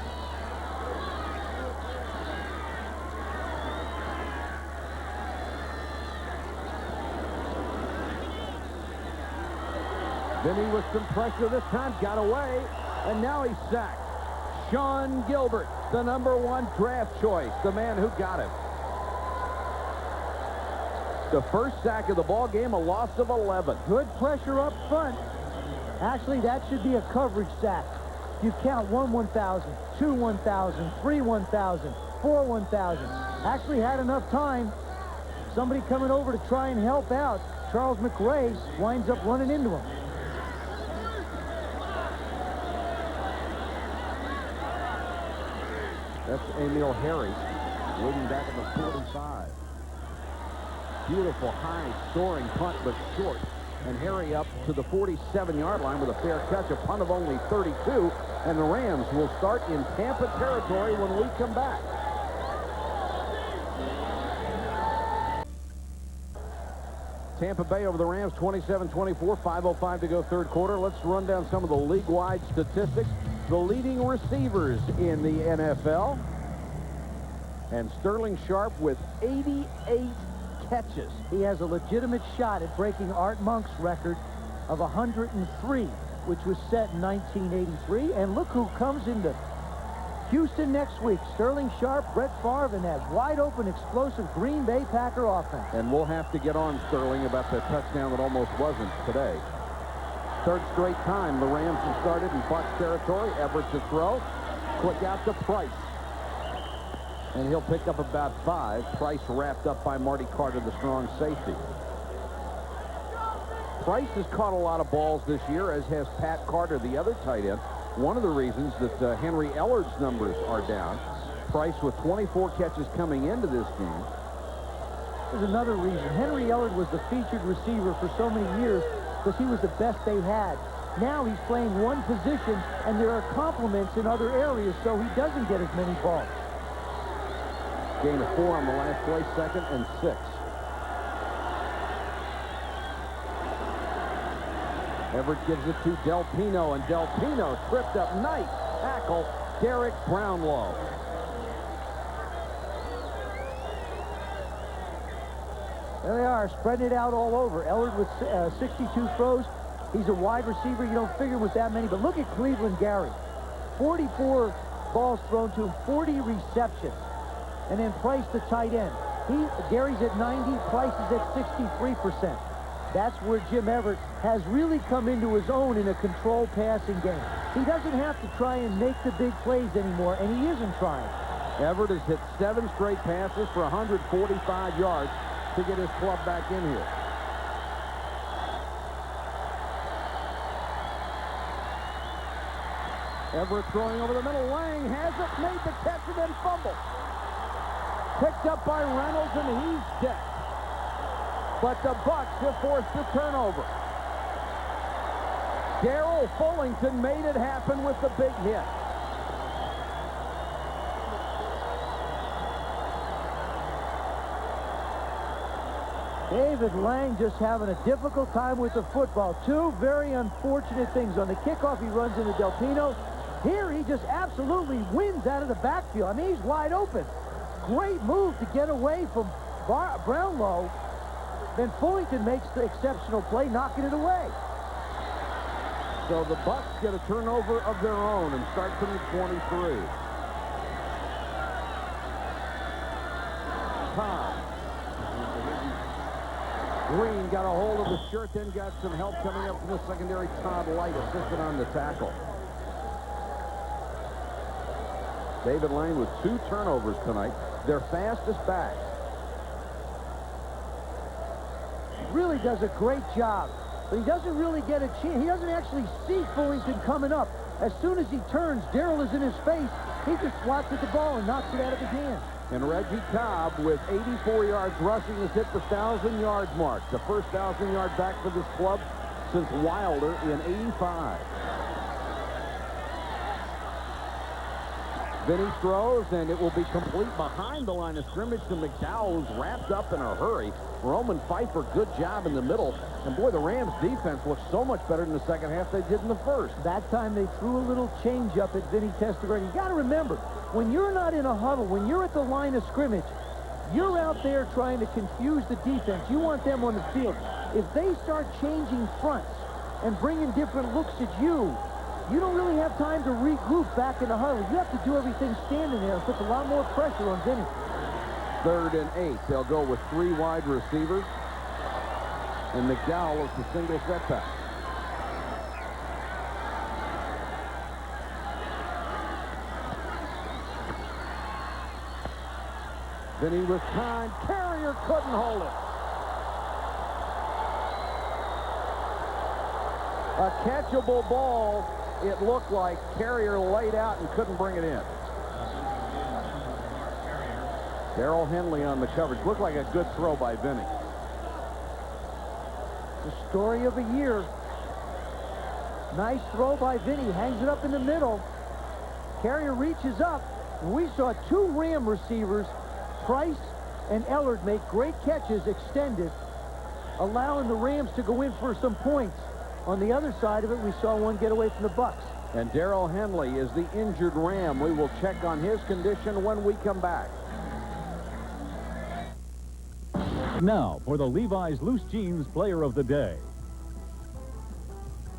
Vinny with some pressure this time, got away, and now he's sacked. Sean Gilbert, the number 1 draft choice, the man who got him. The first sack of the ball game, a loss of 11. Good pressure up front. Actually, that should be a coverage sack. You count 1 1,000, 2 1,000, 3 1,000, 4 1,000. Actually had enough time. Somebody coming over to try and help out. Charles McRae winds up running into him. That's Emil Harris waiting back at the 45. Beautiful high soaring punt, but short. And Harry up to the 47-yard line with a fair catch, a punt of only 32. And the Rams will start in Tampa territory when we come back. Tampa Bay over the Rams, 27-24, 5:05 to go, 3rd quarter. Let's run down some of the league-wide statistics. The leading receivers in the NFL. And Sterling Sharp with 88 catches. He has a legitimate shot at breaking Art Monk's record of 103, which was set in 1983. And look who comes into Houston next week. Sterling Sharp, Brett Favre, and that wide-open, explosive Green Bay Packer offense. And we'll have to get on Sterling about the touchdown that almost wasn't today. 3rd straight time the Rams have started in Fox territory. Everett to throw. Quick out to Price. And he'll pick up about 5. Price wrapped up by Marty Carter, the strong safety. Price has caught a lot of balls this year, as has Pat Carter, the other tight end. One of the reasons that Henry Ellard's numbers are down. Price with 24 catches coming into this game. There's another reason. Henry Ellard was the featured receiver for so many years because he was the best they had. Now he's playing one position, and there are complements in other areas, so he doesn't get as many balls. Gain of 4 on the last play, 2nd and 6. Everett gives it to Del Pino, and Del Pino tripped up. Nice tackle, Derek Brownlow. There they are, spreading it out all over. Ellard with 62 throws. He's a wide receiver. You don't figure with that many, but look at Cleveland Gary. 44 balls thrown to him, 40 receptions. And then Price, the tight end. Gary's at 90, Price is at 63%. That's where Jim Everett has really come into his own in a controlled passing game. He doesn't have to try and make the big plays anymore, and he isn't trying. Everett has hit 7 straight passes for 145 yards to get his club back in here. Everett throwing over the middle. Lang has it, made the catch, and then fumble. Picked up by Reynolds, and he's dead. But the Bucs have forced the turnover. Darrell Fullington made it happen with the big hit. David Lang just having a difficult time with the football. Two very unfortunate things. On the kickoff, he runs into Del Pino. Here, he just absolutely wins out of the backfield. I mean, he's wide open. Great move to get away from Brownlow. Then Fullington makes the exceptional play, knocking it away. So the Bucs get a turnover of their own and start from the 23. Todd. Green got a hold of the shirt, then got some help coming up from the secondary. Todd Light assisted on the tackle. David Lang with 2 turnovers tonight. Their fastest back. Really does a great job, but he doesn't really get a chance. He doesn't actually see Fullington coming up. As soon as he turns, Darrell is in his face. He just swats at the ball and knocks it out of his hand. And Reggie Cobb with 84 yards rushing has hit the 1,000-yard mark. The first 1,000-yard back for this club since Wilder in '85. Vinny throws, and it will be complete behind the line of scrimmage to McDowell, who's wrapped up in a hurry. Roman Pfeiffer, good job in the middle. And boy, the Rams defense looks so much better in the second half than they did in the first. That time they threw a little change up at Vinny Testaverde. You got to remember, when you're not in a huddle, when you're at the line of scrimmage, you're out there trying to confuse the defense. You want them on the field. If they start changing fronts and bringing different looks at you, you don't really have time to regroup back in the huddle. You have to do everything standing there. It puts a lot more pressure on Vinny. 3rd and 8. They'll go with 3 wide receivers. And McDowell is the single setback. Vinny with time. Carrier couldn't hold it. A catchable ball. It looked like. Carrier laid out and couldn't bring it in. Darrell Henley on the coverage. Looked like a good throw by Vinny. The story of a year. Nice throw by Vinny. Hangs it up in the middle. Carrier reaches up. We saw 2 Ram receivers, Price and Ellard, make great catches extended, allowing the Rams to go in for some points. On the other side of it, we saw one get away from the Bucs. And Darrell Henley is the injured Ram. We will check on his condition when we come back. Now for the Levi's Loose Jeans Player of the Day.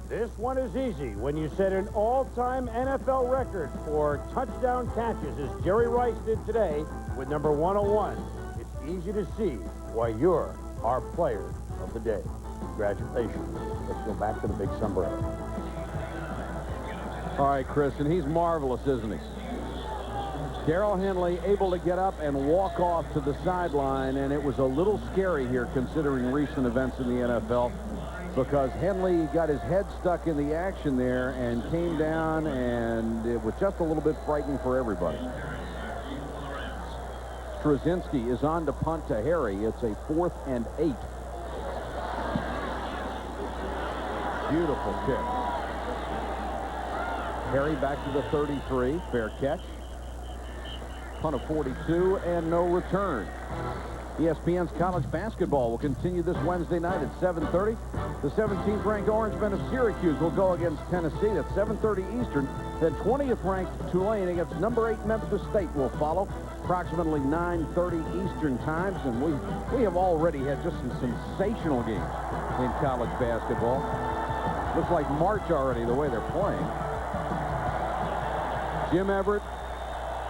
This one is easy when you set an all-time NFL record for touchdown catches, as Jerry Rice did today with number 101. It's easy to see why you're our player of the day. Congratulations. Let's go back to the big sombrero. All right, Chris, and he's marvelous, isn't he? Darrell Henley able to get up and walk off to the sideline, and it was a little scary here considering recent events in the NFL, because Henley got his head stuck in the action there and came down, and it was just a little bit frightening for everybody. Straczynski is on to punt to Harry. It's a 4th and 8. Beautiful kick. Harry back to the 33. Fair catch. Punt of 42 and no return. ESPN's college basketball will continue this Wednesday night at 7:30. The 17th ranked Orangemen of Syracuse will go against Tennessee at 7:30 Eastern. Then 20th ranked Tulane against number 8 Memphis State will follow approximately 9:30 Eastern times. And we have already had just some sensational games in college basketball. Looks like March already the way they're playing. Jim Everett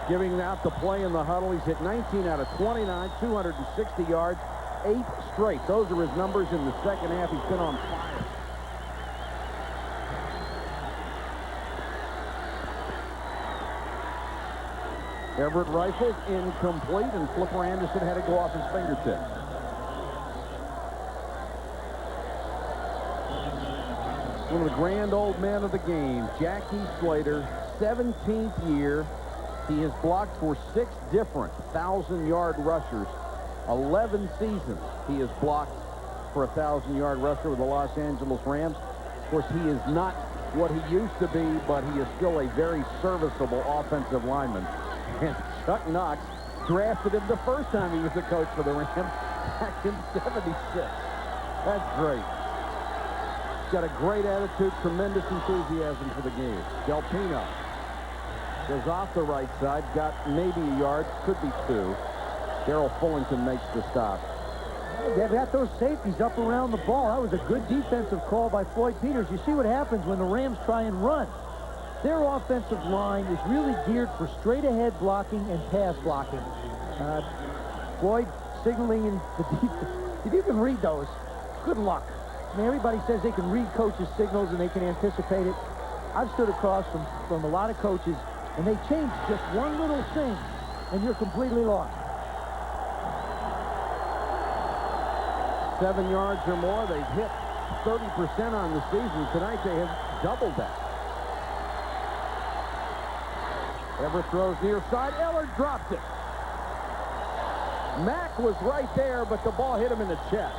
giving out the play in the huddle. He's hit 19 out of 29, 260 yards, 8 straight. Those are his numbers in the second half. He's been on fire. Everett rifles incomplete, and Flipper Anderson had to go off his fingertips. One of the grand old men of the game, Jackie Slater, 17th year. He has blocked for 6 different 1,000-yard rushers. 11 seasons he has blocked for a 1,000-yard rusher with the Los Angeles Rams. Of course, he is not what he used to be, but he is still a very serviceable offensive lineman. And Chuck Knox drafted him the first time he was the coach for the Rams back in '76. That's great. He's got a great attitude, tremendous enthusiasm for the game. Del Pino goes off the right side, got maybe a yard, could be 2. Darrell Fullington makes the stop. They've got those safeties up around the ball. That was a good defensive call by Floyd Peters. You see what happens when the Rams try and run. Their offensive line is really geared for straight-ahead blocking and pass blocking. Floyd signaling in the defense. If you can read those, good luck. I mean, everybody says they can read coaches' signals and they can anticipate it. I've stood across from a lot of coaches, and they change just one little thing, and you're completely lost. 7 yards or more. They've hit 30% on the season. Tonight they have doubled that. Everett throws near side. Ellard dropped it. Mack was right there, but the ball hit him in the chest.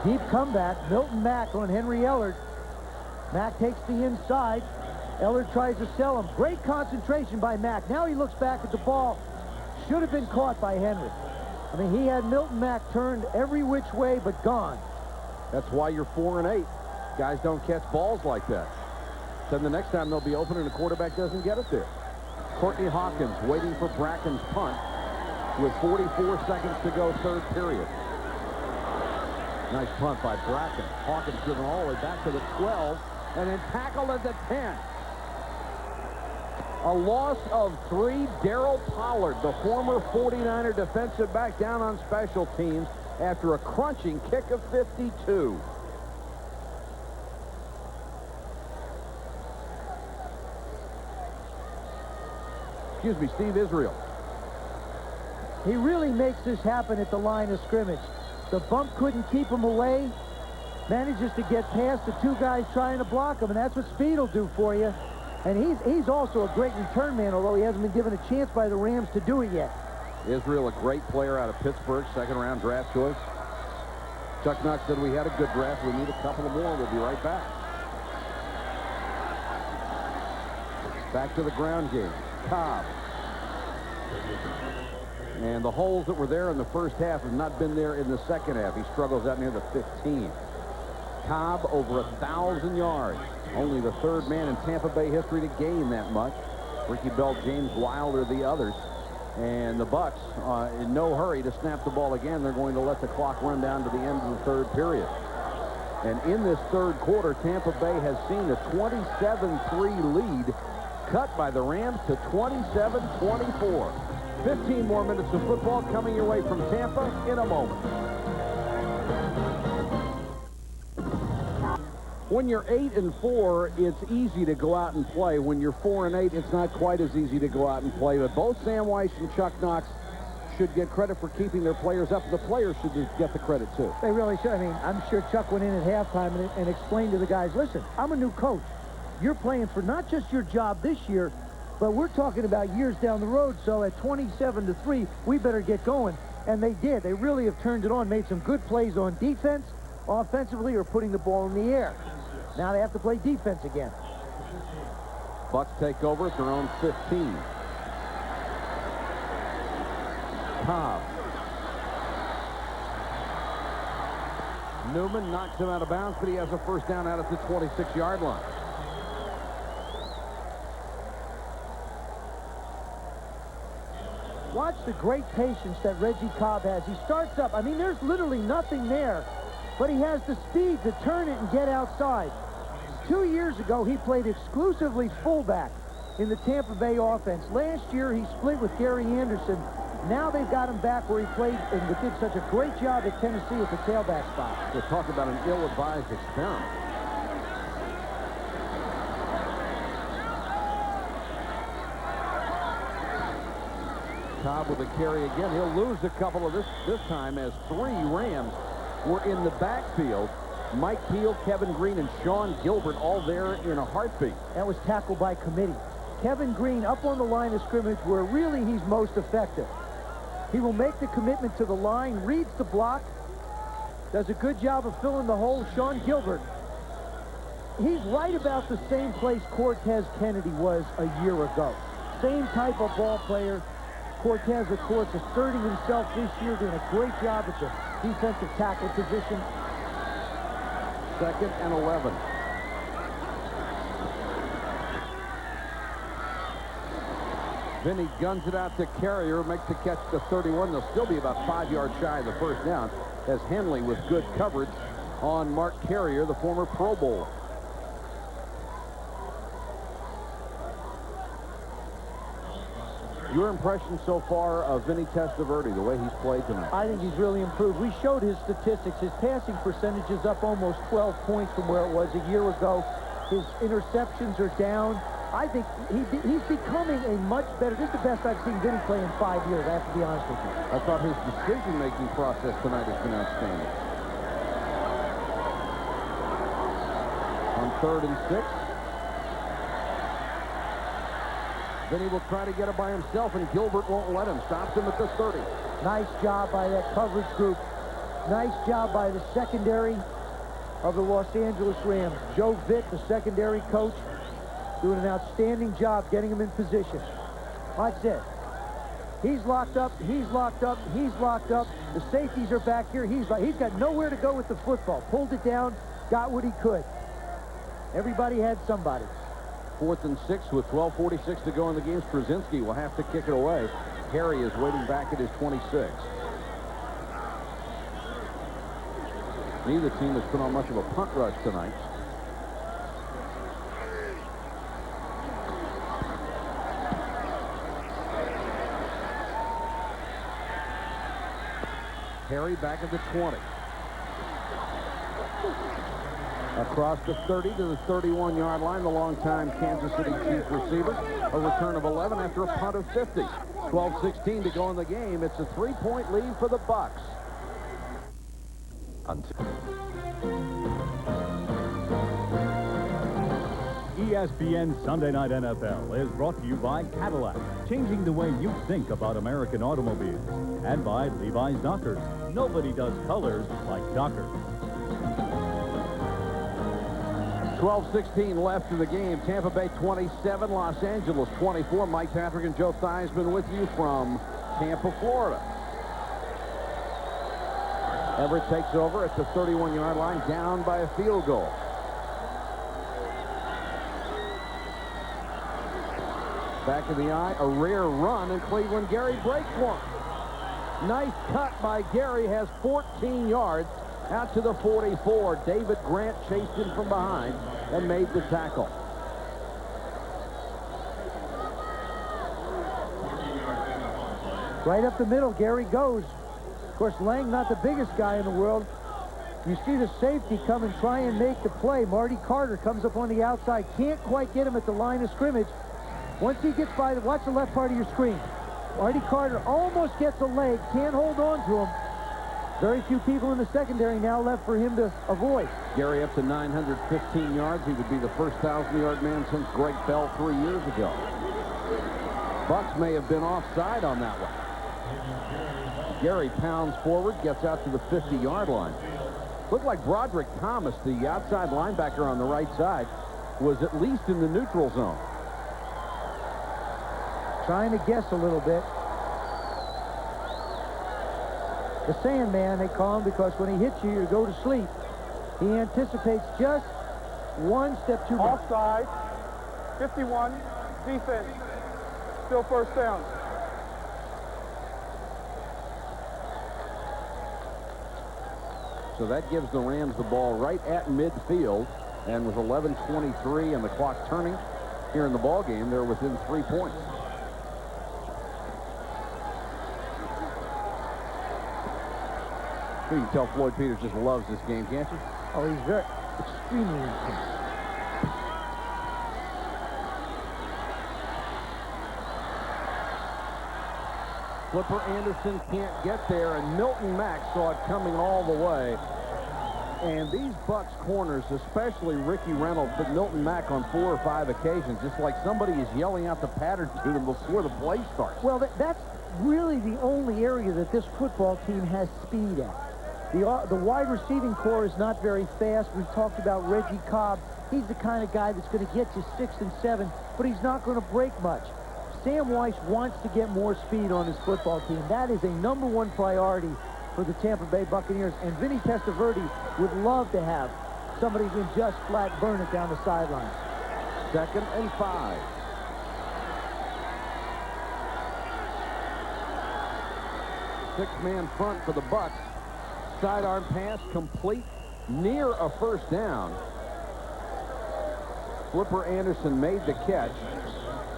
Deep comeback. Milton Mack on Henry Ellard. Mack takes the inside. Ellard tries to sell him. Great concentration by Mack. Now he looks back at the ball. Should have been caught by Henry. I mean, he had Milton Mack turned every which way but gone. That's why you're 4-8. Guys don't catch balls like that. Then the next time they'll be open and the quarterback doesn't get it there. Courtney Hawkins waiting for Bracken's punt with 44 seconds to go, third period. Nice punt by Bracken. Hawkins driven all the way back to the 12 and then tackled at the 10. A loss of 3. Darrell Pollard, the former 49er defensive back, down on special teams after a crunching kick of 52. Excuse me, Steve Israel. He really makes this happen at the line of scrimmage. The bump couldn't keep him away. Manages to get past the 2 guys trying to block him, and that's what speed will do for you. And he's also a great return man, although he hasn't been given a chance by the Rams to do it yet. Israel, a great player out of Pittsburgh, second-round draft choice. Chuck Knox said we had a good draft. We need a couple more. We'll be right back. Back to the ground game. Cobb. And the holes that were there in the first half have not been there in the second half. He struggles out near the 15. Cobb over 1,000 yards. Only the 3rd man in Tampa Bay history to gain that much. Ricky Bell, James Wilder, the others. And the Bucs in no hurry to snap the ball again. They're going to let the clock run down to the end of the 3rd period. And in this 3rd quarter, Tampa Bay has seen a 27-3 lead cut by the Rams to 27-24. 15 more minutes of football coming your way from Tampa in a moment. When you're 8-4, it's easy to go out and play. When you're 4-8, it's not quite as easy to go out and play. But both Sam Weiss and Chuck Knox should get credit for keeping their players up. The players should get the credit, too. They really should. I mean, I'm sure Chuck went in at halftime and explained to the guys, listen, I'm a new coach. You're playing for not just your job this year, but we're talking about years down the road. So at 27-3, we better get going. And they did. They really have turned it on, made some good plays on defense, offensively, or putting the ball in the air. Now they have to play defense again. Bucs take over at their own 15. Cobb. Newman knocks him out of bounds, but he has a first down out at the 26-yard line. Watch the great patience that Reggie Cobb has. He starts up. I mean, there's literally nothing there but he has the speed to turn it and get outside. 2 years ago, he played exclusively fullback in the Tampa Bay offense. Last year, he split with Gary Anderson. Now they've got him back where he played and did such a great job at Tennessee at the tailback spot. We'll talk about an ill-advised experiment. Cobb with a carry again. He'll lose a couple of this time as 3 Rams were in the backfield. Mike Peel, Kevin Green, and Sean Gilbert all there in a heartbeat. That was tackled by committee. Kevin Green up on the line of scrimmage where really he's most effective. He will make the commitment to the line, reads the block, does a good job of filling the hole. Sean Gilbert, he's right about the same place Cortez Kennedy was a year ago. Same type of ball player. Cortez, of course, asserting himself this year, doing a great job at the defensive tackle position. 2nd and 11. Vinny guns it out to Carrier, makes the catch to 31. They'll still be about 5 yards shy of the first down as Henley with good coverage on Mark Carrier, the former Pro Bowler. Your impression so far of Vinny Testaverde, the way he's played tonight? I think he's really improved. We showed his statistics. His passing percentage is up almost 12 points from where it was a year ago. His interceptions are down. I think he's becoming a much better. This is the best I've seen Vinny play in 5 years, I have to be honest with you. I thought his decision-making process tonight has been outstanding. On 3rd and 6. Vinny will try to get it by himself, and Gilbert won't let him. Stops him at the 30. Nice job by that coverage group. Nice job by the secondary of the Los Angeles Rams. Joe Vitt, the secondary coach, doing an outstanding job getting him in position. Watch this. He's locked up. He's locked up. He's locked up. The safeties are back here. He's got nowhere to go with the football. Pulled it down, got what he could. Everybody had somebody. 4th and 6 with 12:46 to go in the game. Straczynski will have to kick it away. Harry is waiting back at his 26. Neither team has put on much of a punt rush tonight. Harry back at the 20. Across the 30 to the 31-yard line, the longtime Kansas City Chiefs receiver. A return of 11 after a punt of 50. 12-16 to go in the game. It's a 3-point lead for the Bucs. ESPN Sunday Night NFL is brought to you by Cadillac, changing the way you think about American automobiles. And by Levi's Dockers. Nobody does colors like Dockers. 12-16 left in the game. Tampa Bay 27, Los Angeles 24. Mike Patrick and Joe Theismann with you from Tampa, Florida. Everett takes over at the 31-yard line, down by a field goal. Back of the eye, a rare run, and Cleveland Gary breaks one. Nice cut by Gary, has 14 yards. Out to the 44. David Grant chased him from behind and made the tackle. Right up the middle, Gary goes. Of course, Lang, not the biggest guy in the world. You see the safety come and try and make the play. Marty Carter comes up on the outside. Can't quite get him at the line of scrimmage. Once he gets by, watch the left part of your screen. Marty Carter almost gets a leg. Can't hold on to him. Very few people in the secondary now left for him to avoid. Gary up to 915 yards. He would be the first 1,000-yard man since Greg Bell 3 years ago. Bucs may have been offside on that one. Gary pounds forward, gets out to the 50-yard line. Looked like Broderick Thomas, the outside linebacker on the right side, was at least in the neutral zone. Trying to guess a little bit. The Sandman, they call him, because when he hits you, you go to sleep. He anticipates just one step too much. Offside, 51, defense, still first down. So that gives the Rams the ball right at midfield. And with 11:23 and the clock turning here in the ball game, they're within 3 points. You can tell Floyd Peters just loves this game, can't you? Oh, he's very extremely intense. Flipper Anderson can't get there, and Milton Mack saw it coming all the way. And these Bucs corners, especially Ricky Reynolds, but Milton Mack on 4 or 5 occasions, just like somebody is yelling out the pattern to them before the play starts. Well, that's really the only area that this football team has speed at. The wide receiving core is not very fast. We've talked about Reggie Cobb. He's the kind of guy that's going to get you 6 and 7, but he's not going to break much. Sam Weiss wants to get more speed on his football team. That is a #1 priority for the Tampa Bay Buccaneers, and Vinny Testaverde would love to have somebody who can just flat burn it down the sideline. 2nd and 5. Six-man front for the Bucs. Sidearm pass complete, near a first down. Flipper Anderson made the catch.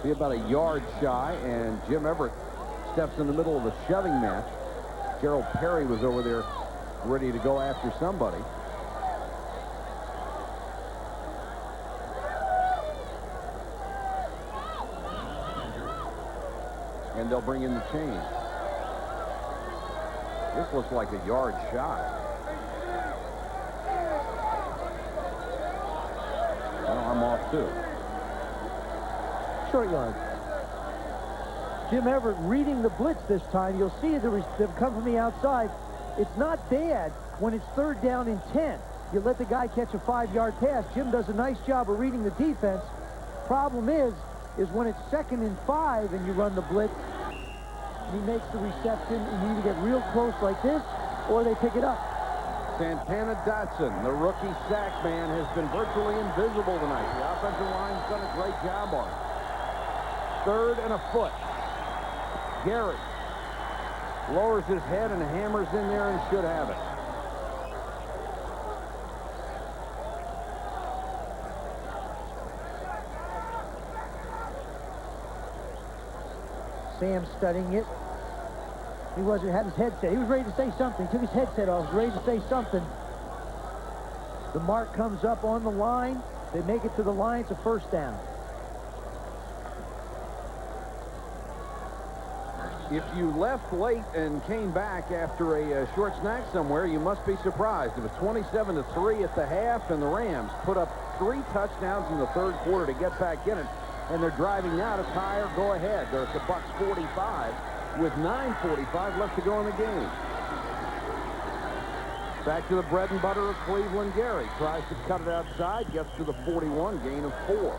Be about a yard shy, and Jim Everett steps in the middle of a shoving match. Gerald Perry was over there ready to go after somebody. And they'll bring in the chain. This looks like a yard shy. Well, I'm off too. Short yard. Jim Everett reading the blitz this time. You'll see they've come from the outside. It's not bad when it's 3rd down and 10. You let the guy catch a 5-yard pass. Jim does a nice job of reading the defense. Problem is when it's 2nd and 5 and you run the blitz, he makes the reception, and you either get real close like this, or they pick it up. Santana Dotson, the rookie sack man, has been virtually invisible tonight. The offensive line's done a great job on it. 3rd and a foot. Gary lowers his head and hammers in there and should have it. Sam studying it. He had his headset. He was ready to say something. Took his headset off. Was ready to say something. The mark comes up on the line. They make it to the line. It's a first down. If you left late and came back after a short snack somewhere, you must be surprised. It was 27-3 at the half, and the Rams put up 3 touchdowns in the 3rd quarter to get back in it. And they're driving now to tie or go ahead. They're at the Bucs 45 with 9:45 left to go in the game. Back to the bread and butter of Cleveland. Gary tries to cut it outside, gets to the 41, gain of 4.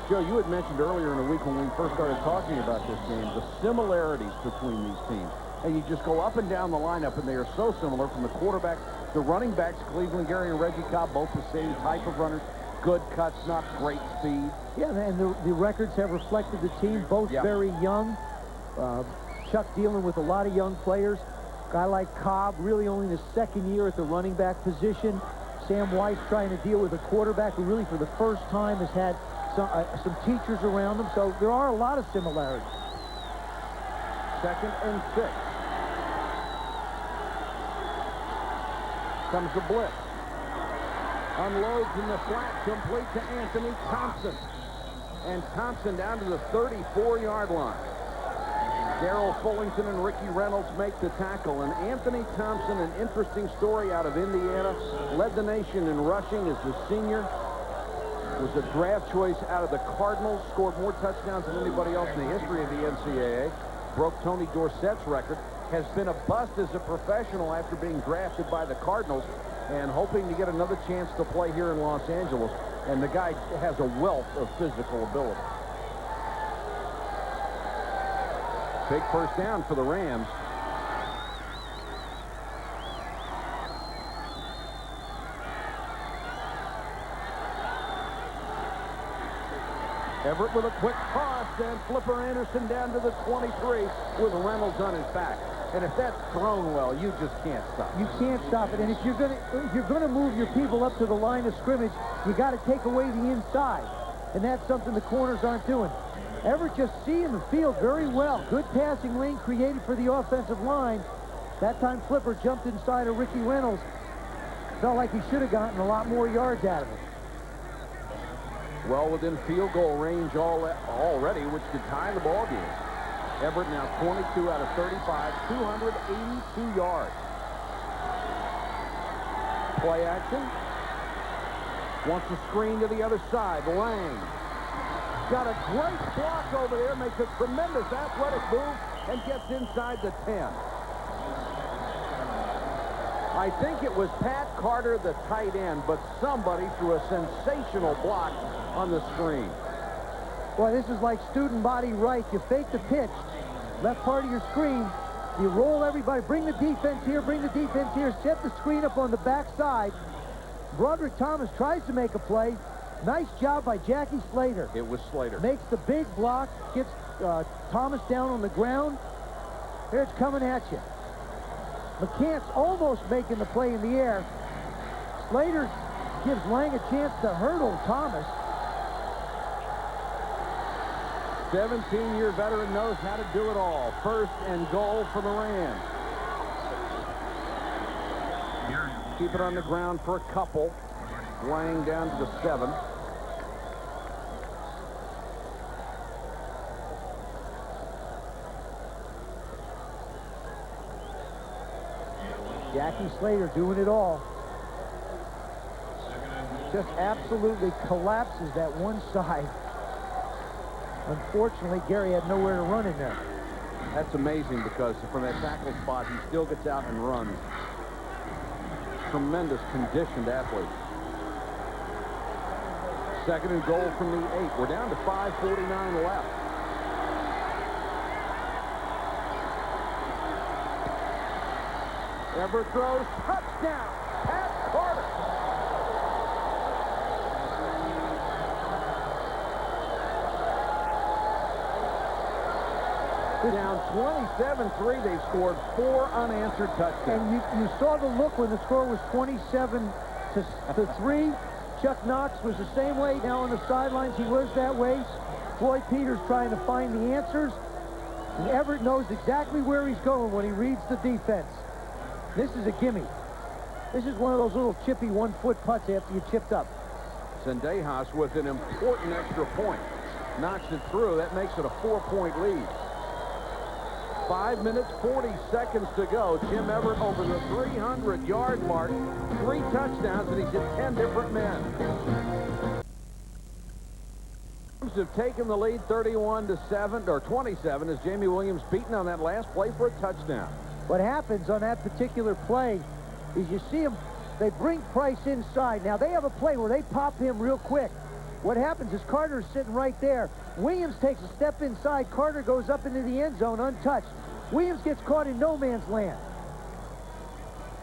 Joe, you had mentioned earlier in the week when we first started talking about this game, the similarities between these teams. And you just go up and down the lineup, and they are so similar from the quarterback, the running backs, Cleveland Gary and Reggie Cobb, both the same type of runners. Good cuts, not great speed. Yeah, and the records have reflected the team, both very young. Chuck dealing with a lot of young players. Guy like Cobb, really only in his 2nd year at the running back position. Sam Weiss trying to deal with a quarterback who really for the first time has had some teachers around him. So there are a lot of similarities. 2nd and 6. Comes the blitz. Unloads in the flat, complete to Anthony Thompson. And Thompson down to the 34-yard line. Darrell Fullington and Ricky Reynolds make the tackle. And Anthony Thompson, an interesting story out of Indiana, led the nation in rushing as a senior. Was a draft choice out of the Cardinals, scored more touchdowns than anybody else in the history of the NCAA. Broke Tony Dorsett's record. Has been a bust as a professional after being drafted by the Cardinals, and hoping to get another chance to play here in Los Angeles. And the guy has a wealth of physical ability. Big first down for the Rams. Everett with a quick toss, and Flipper Anderson down to the 23 with Reynolds on his back. And if that's thrown well, you just can't stop. You can't stop it. And if you're gonna move your people up to the line of scrimmage, you got to take away the inside. And that's something the corners aren't doing. Everett just seeing the field very well. Good passing lane created for the offensive line. That time Flipper jumped inside of Ricky Reynolds. Felt like he should have gotten a lot more yards out of it. Well within field goal range already, which could tie the ball game. Everett now 22 out of 35, 282 yards. Play action. Wants a screen to the other side. Lang got a great block over there, makes a tremendous athletic move, and gets inside the 10. I think it was Pat Carter, the tight end, but somebody threw a sensational block on the screen. Boy, this is like student body right. You fake the pitch, left part of your screen, you roll everybody, bring the defense here, set the screen up on the backside. Broderick Thomas tries to make a play. Nice job by Jackie Slater. It was Slater. Makes the big block, gets Thomas down on the ground. Here it's coming at you. McCants almost making the play in the air. Slater gives Lang a chance to hurdle Thomas. 17-year veteran knows how to do it all. First and goal for the Rams. Keep it on the ground for a couple. Lang down to the 7. Jackie Slater doing it all. Just absolutely collapses that one side. Unfortunately, Gary had nowhere to run in there. That's amazing because from that tackle spot, he still gets out and runs. Tremendous conditioned athlete. Second and goal from the 8. We're down to 5:49 left. Everett throws, touchdown, Pat Carter. Down 27-3, they've scored 4 unanswered touchdowns. And you saw the look when the score was 27-3. Chuck Knox was the same way down on the sidelines. He was that way. Floyd Peters trying to find the answers. And Everett knows exactly where he's going when he reads the defense. This is a gimme. This is one of those little chippy 1-foot putts after you chipped up. Sendejas with an important extra point. Knocks it through. That makes it a 4-point lead. 5 minutes, 40 seconds to go. Jim Everett over the 300-yard mark. 3 touchdowns, and he's hit 10 different men. Have taken the lead 31-7 or 27 as Jamie Williams beaten on that last play for a touchdown. What happens on that particular play is you see him, they bring Price inside. Now, they have a play where they pop him real quick. What happens is Carter's sitting right there. Williams takes a step inside. Carter goes up into the end zone untouched. Williams gets caught in no man's land.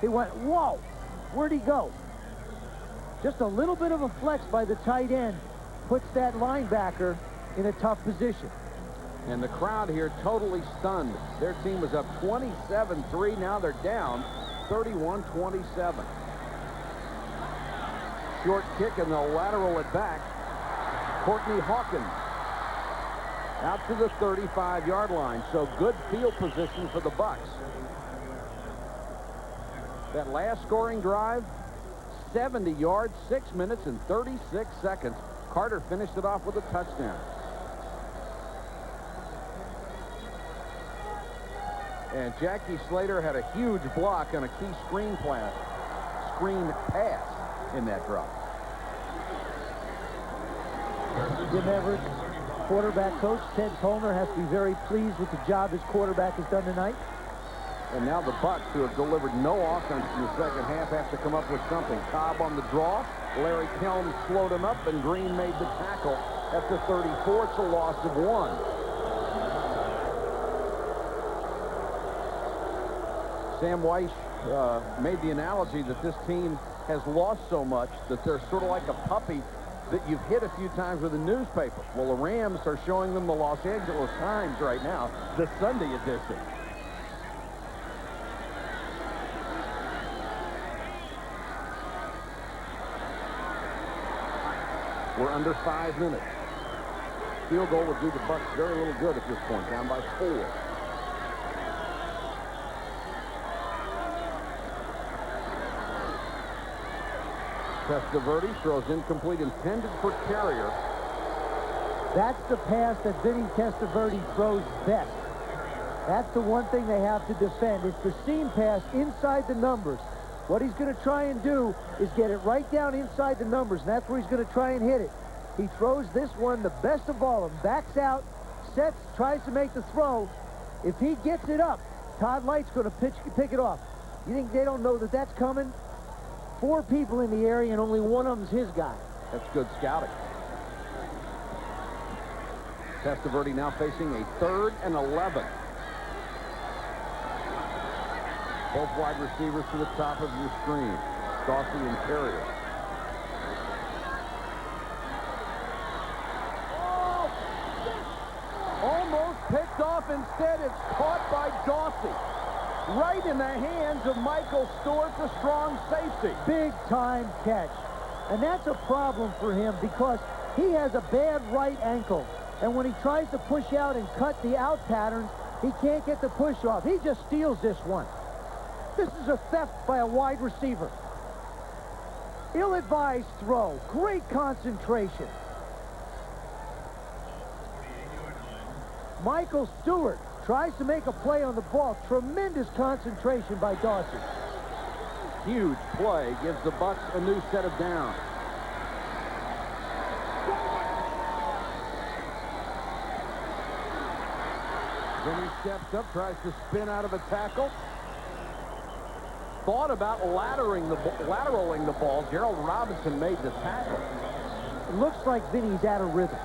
He went, whoa, where'd he go? Just a little bit of a flex by the tight end puts that linebacker in a tough position. And the crowd here totally stunned. Their team was up 27-3. Now they're down 31-27. Short kick and the lateral at back. Courtney Hawkins out to the 35-yard line. So good field position for the Bucs. That last scoring drive, 70 yards, 6 minutes and 36 seconds. Carter finished it off with a touchdown. And Jackie Slater had a huge block on a key screen pass in that drop. Jim Everett, quarterback coach Ted Tollner, has to be very pleased with the job his quarterback has done tonight. And now the Bucs, who have delivered no offense in the second half, have to come up with something. Cobb on the draw. Larry Kelm slowed him up, and Green made the tackle at the 34. It's a loss of 1. Sam Weiss made the analogy that this team has lost so much that they're sort of like a puppy that you've hit a few times with a newspaper. Well, the Rams are showing them the Los Angeles Times right now, the Sunday edition. We're under 5 minutes. Field goal would do the Bucs very little good at this point, down by 4. Testaverde throws incomplete, intended for Carrier. That's the pass that Vinny Testaverde throws best. That's the one thing they have to defend. It's the seam pass inside the numbers. What he's going to try and do is get it right down inside the numbers, and that's where he's going to try and hit it. He throws this one, the best of all of them, backs out, sets, tries to make the throw. If he gets it up, Todd Light's going to pick it off. You think they don't know that that's coming? 4 people in the area, and only one of them's his guy. That's good scouting. Testaverde now facing a 3rd and 11. Both wide receivers to the top of your screen. Dawsey and Carrier. Oh! Almost picked off. Instead, it's caught by Dawsey. Right in the hands of Michael Stewart, the strong safety. Big time catch. And that's a problem for him because he has a bad right ankle. And when he tries to push out and cut the out patterns, he can't get the push off. He just steals this one. This is a theft by a wide receiver. Ill-advised throw. Great concentration. Michael Stewart tries to make a play on the ball. Tremendous concentration by Dawson. Huge play gives the Bucs a new set of downs. Vinny steps up, tries to spin out of a tackle. Thought about lateraling the ball. Gerald Robinson made the tackle. It looks like Vinny's out of rhythm.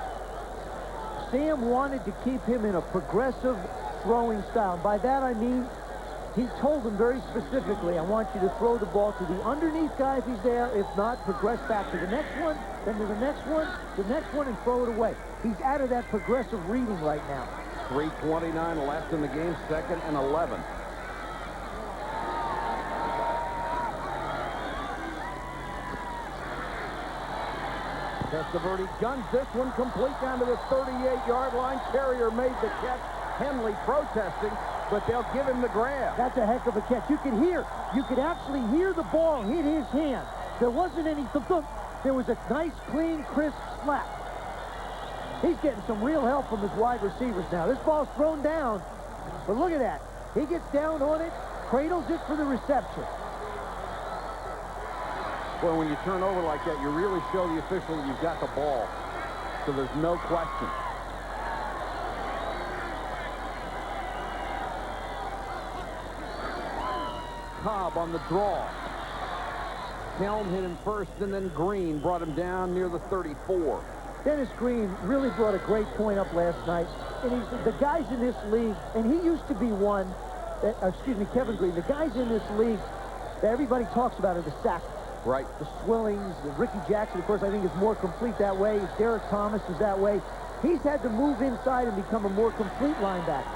Sam wanted to keep him in a progressive throwing style. By that I mean, he told him very specifically, I want you to throw the ball to the underneath guy if he's there. If not, progress back to the next one, then to the next one, and throw it away. He's out of that progressive reading right now. 3:29 left in the game, 2nd and 11. Testaverde guns this one complete down to the 38-yard line. Carrier made the catch. Henley protesting, but they'll give him the grab. That's a heck of a catch. You could actually hear the ball hit his hand. There wasn't any thump. There was a nice, clean, crisp slap. He's getting some real help from his wide receivers now. This ball's thrown down, but look at that. He gets down on it, cradles it for the reception. Well, when you turn over like that, you really show the official that you've got the ball. So there's no question. Cobb on the draw. Helm hit him first, and then Green brought him down near the 34. Dennis Green really brought a great point up last night. And the guys in this league, and he used to be one, Kevin Green, the guys in this league that everybody talks about are the sacks. Right. The Swillings, the Ricky Jackson, of course, I think is more complete that way. Derek Thomas is that way. He's had to move inside and become a more complete linebacker.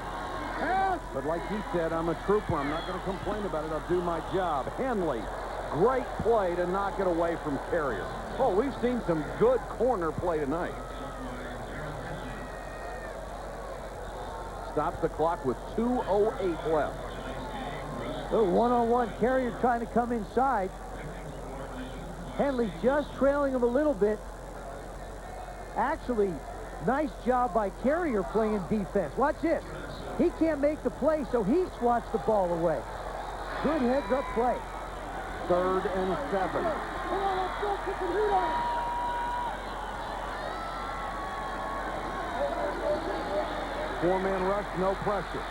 But like he said, I'm a trooper. I'm not going to complain about it. I'll do my job. Henley, great play to knock it away from Carrier. Oh, we've seen some good corner play tonight. Stops the clock with 2:08 left. The one-on-one. Carrier trying to come inside. Henley just trailing him a little bit. Actually, nice job by Carrier playing defense. Watch this. He can't make the play, so he swats the ball away. Good heads-up play. 3rd and 7. Four-man rush, no pressure.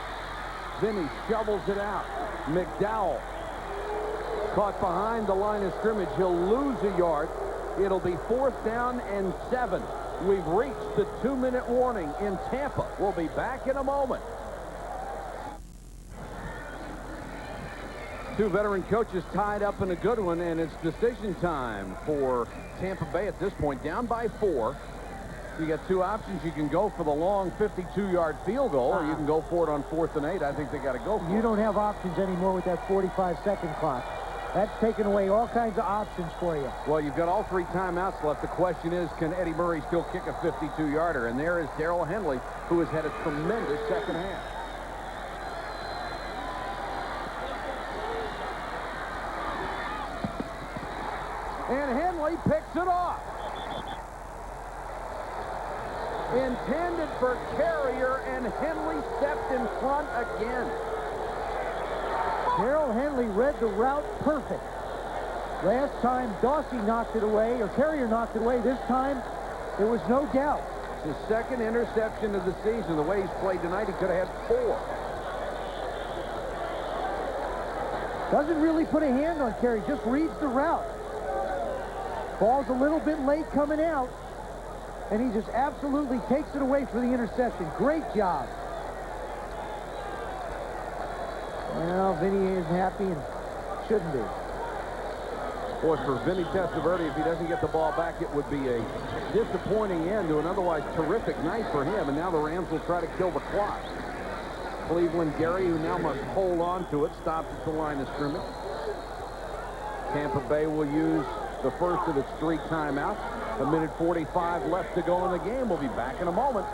Vinny shovels it out. McDowell caught behind the line of scrimmage. He'll lose a yard. It'll be 4th down and 7. We've reached the 2-minute warning in Tampa. We'll be back in a moment. Two veteran coaches tied up in a good one, and it's decision time for Tampa Bay at this point, down by 4. You got two options. You can go for the long 52-yard field goal, or you can go for it on 4th and 8. I think they got to go for it. You don't have options anymore with that 45-second clock. That's taken away all kinds of options for you. Well, you've got all 3 timeouts left. The question is, can Eddie Murray still kick a 52-yarder? And there is Darrell Henley, who has had a tremendous second half. And Henley picks it off. Intended for Carrier, and Henley stepped in front again. Darrell Henley read the route perfect. Last time, Dawsey knocked it away, or Carrier knocked it away. This time, there was no doubt. His second interception of the season. The way he's played tonight, he could have had 4. Doesn't really put a hand on Carrier, just reads the route. Ball's a little bit late coming out, and he just absolutely takes it away for the interception. Great job. Well, Vinny isn't happy and shouldn't be. Boy, for Vinny Testaverde, if he doesn't get the ball back, it would be a disappointing end to an otherwise terrific night for him. And now the Rams will try to kill the clock. Cleveland Gary, who now must hold on to it, stops at the line of scrimmage. Tampa Bay will use the first of its 3 timeouts. 1:45 left to go in the game. We'll be back in a moment.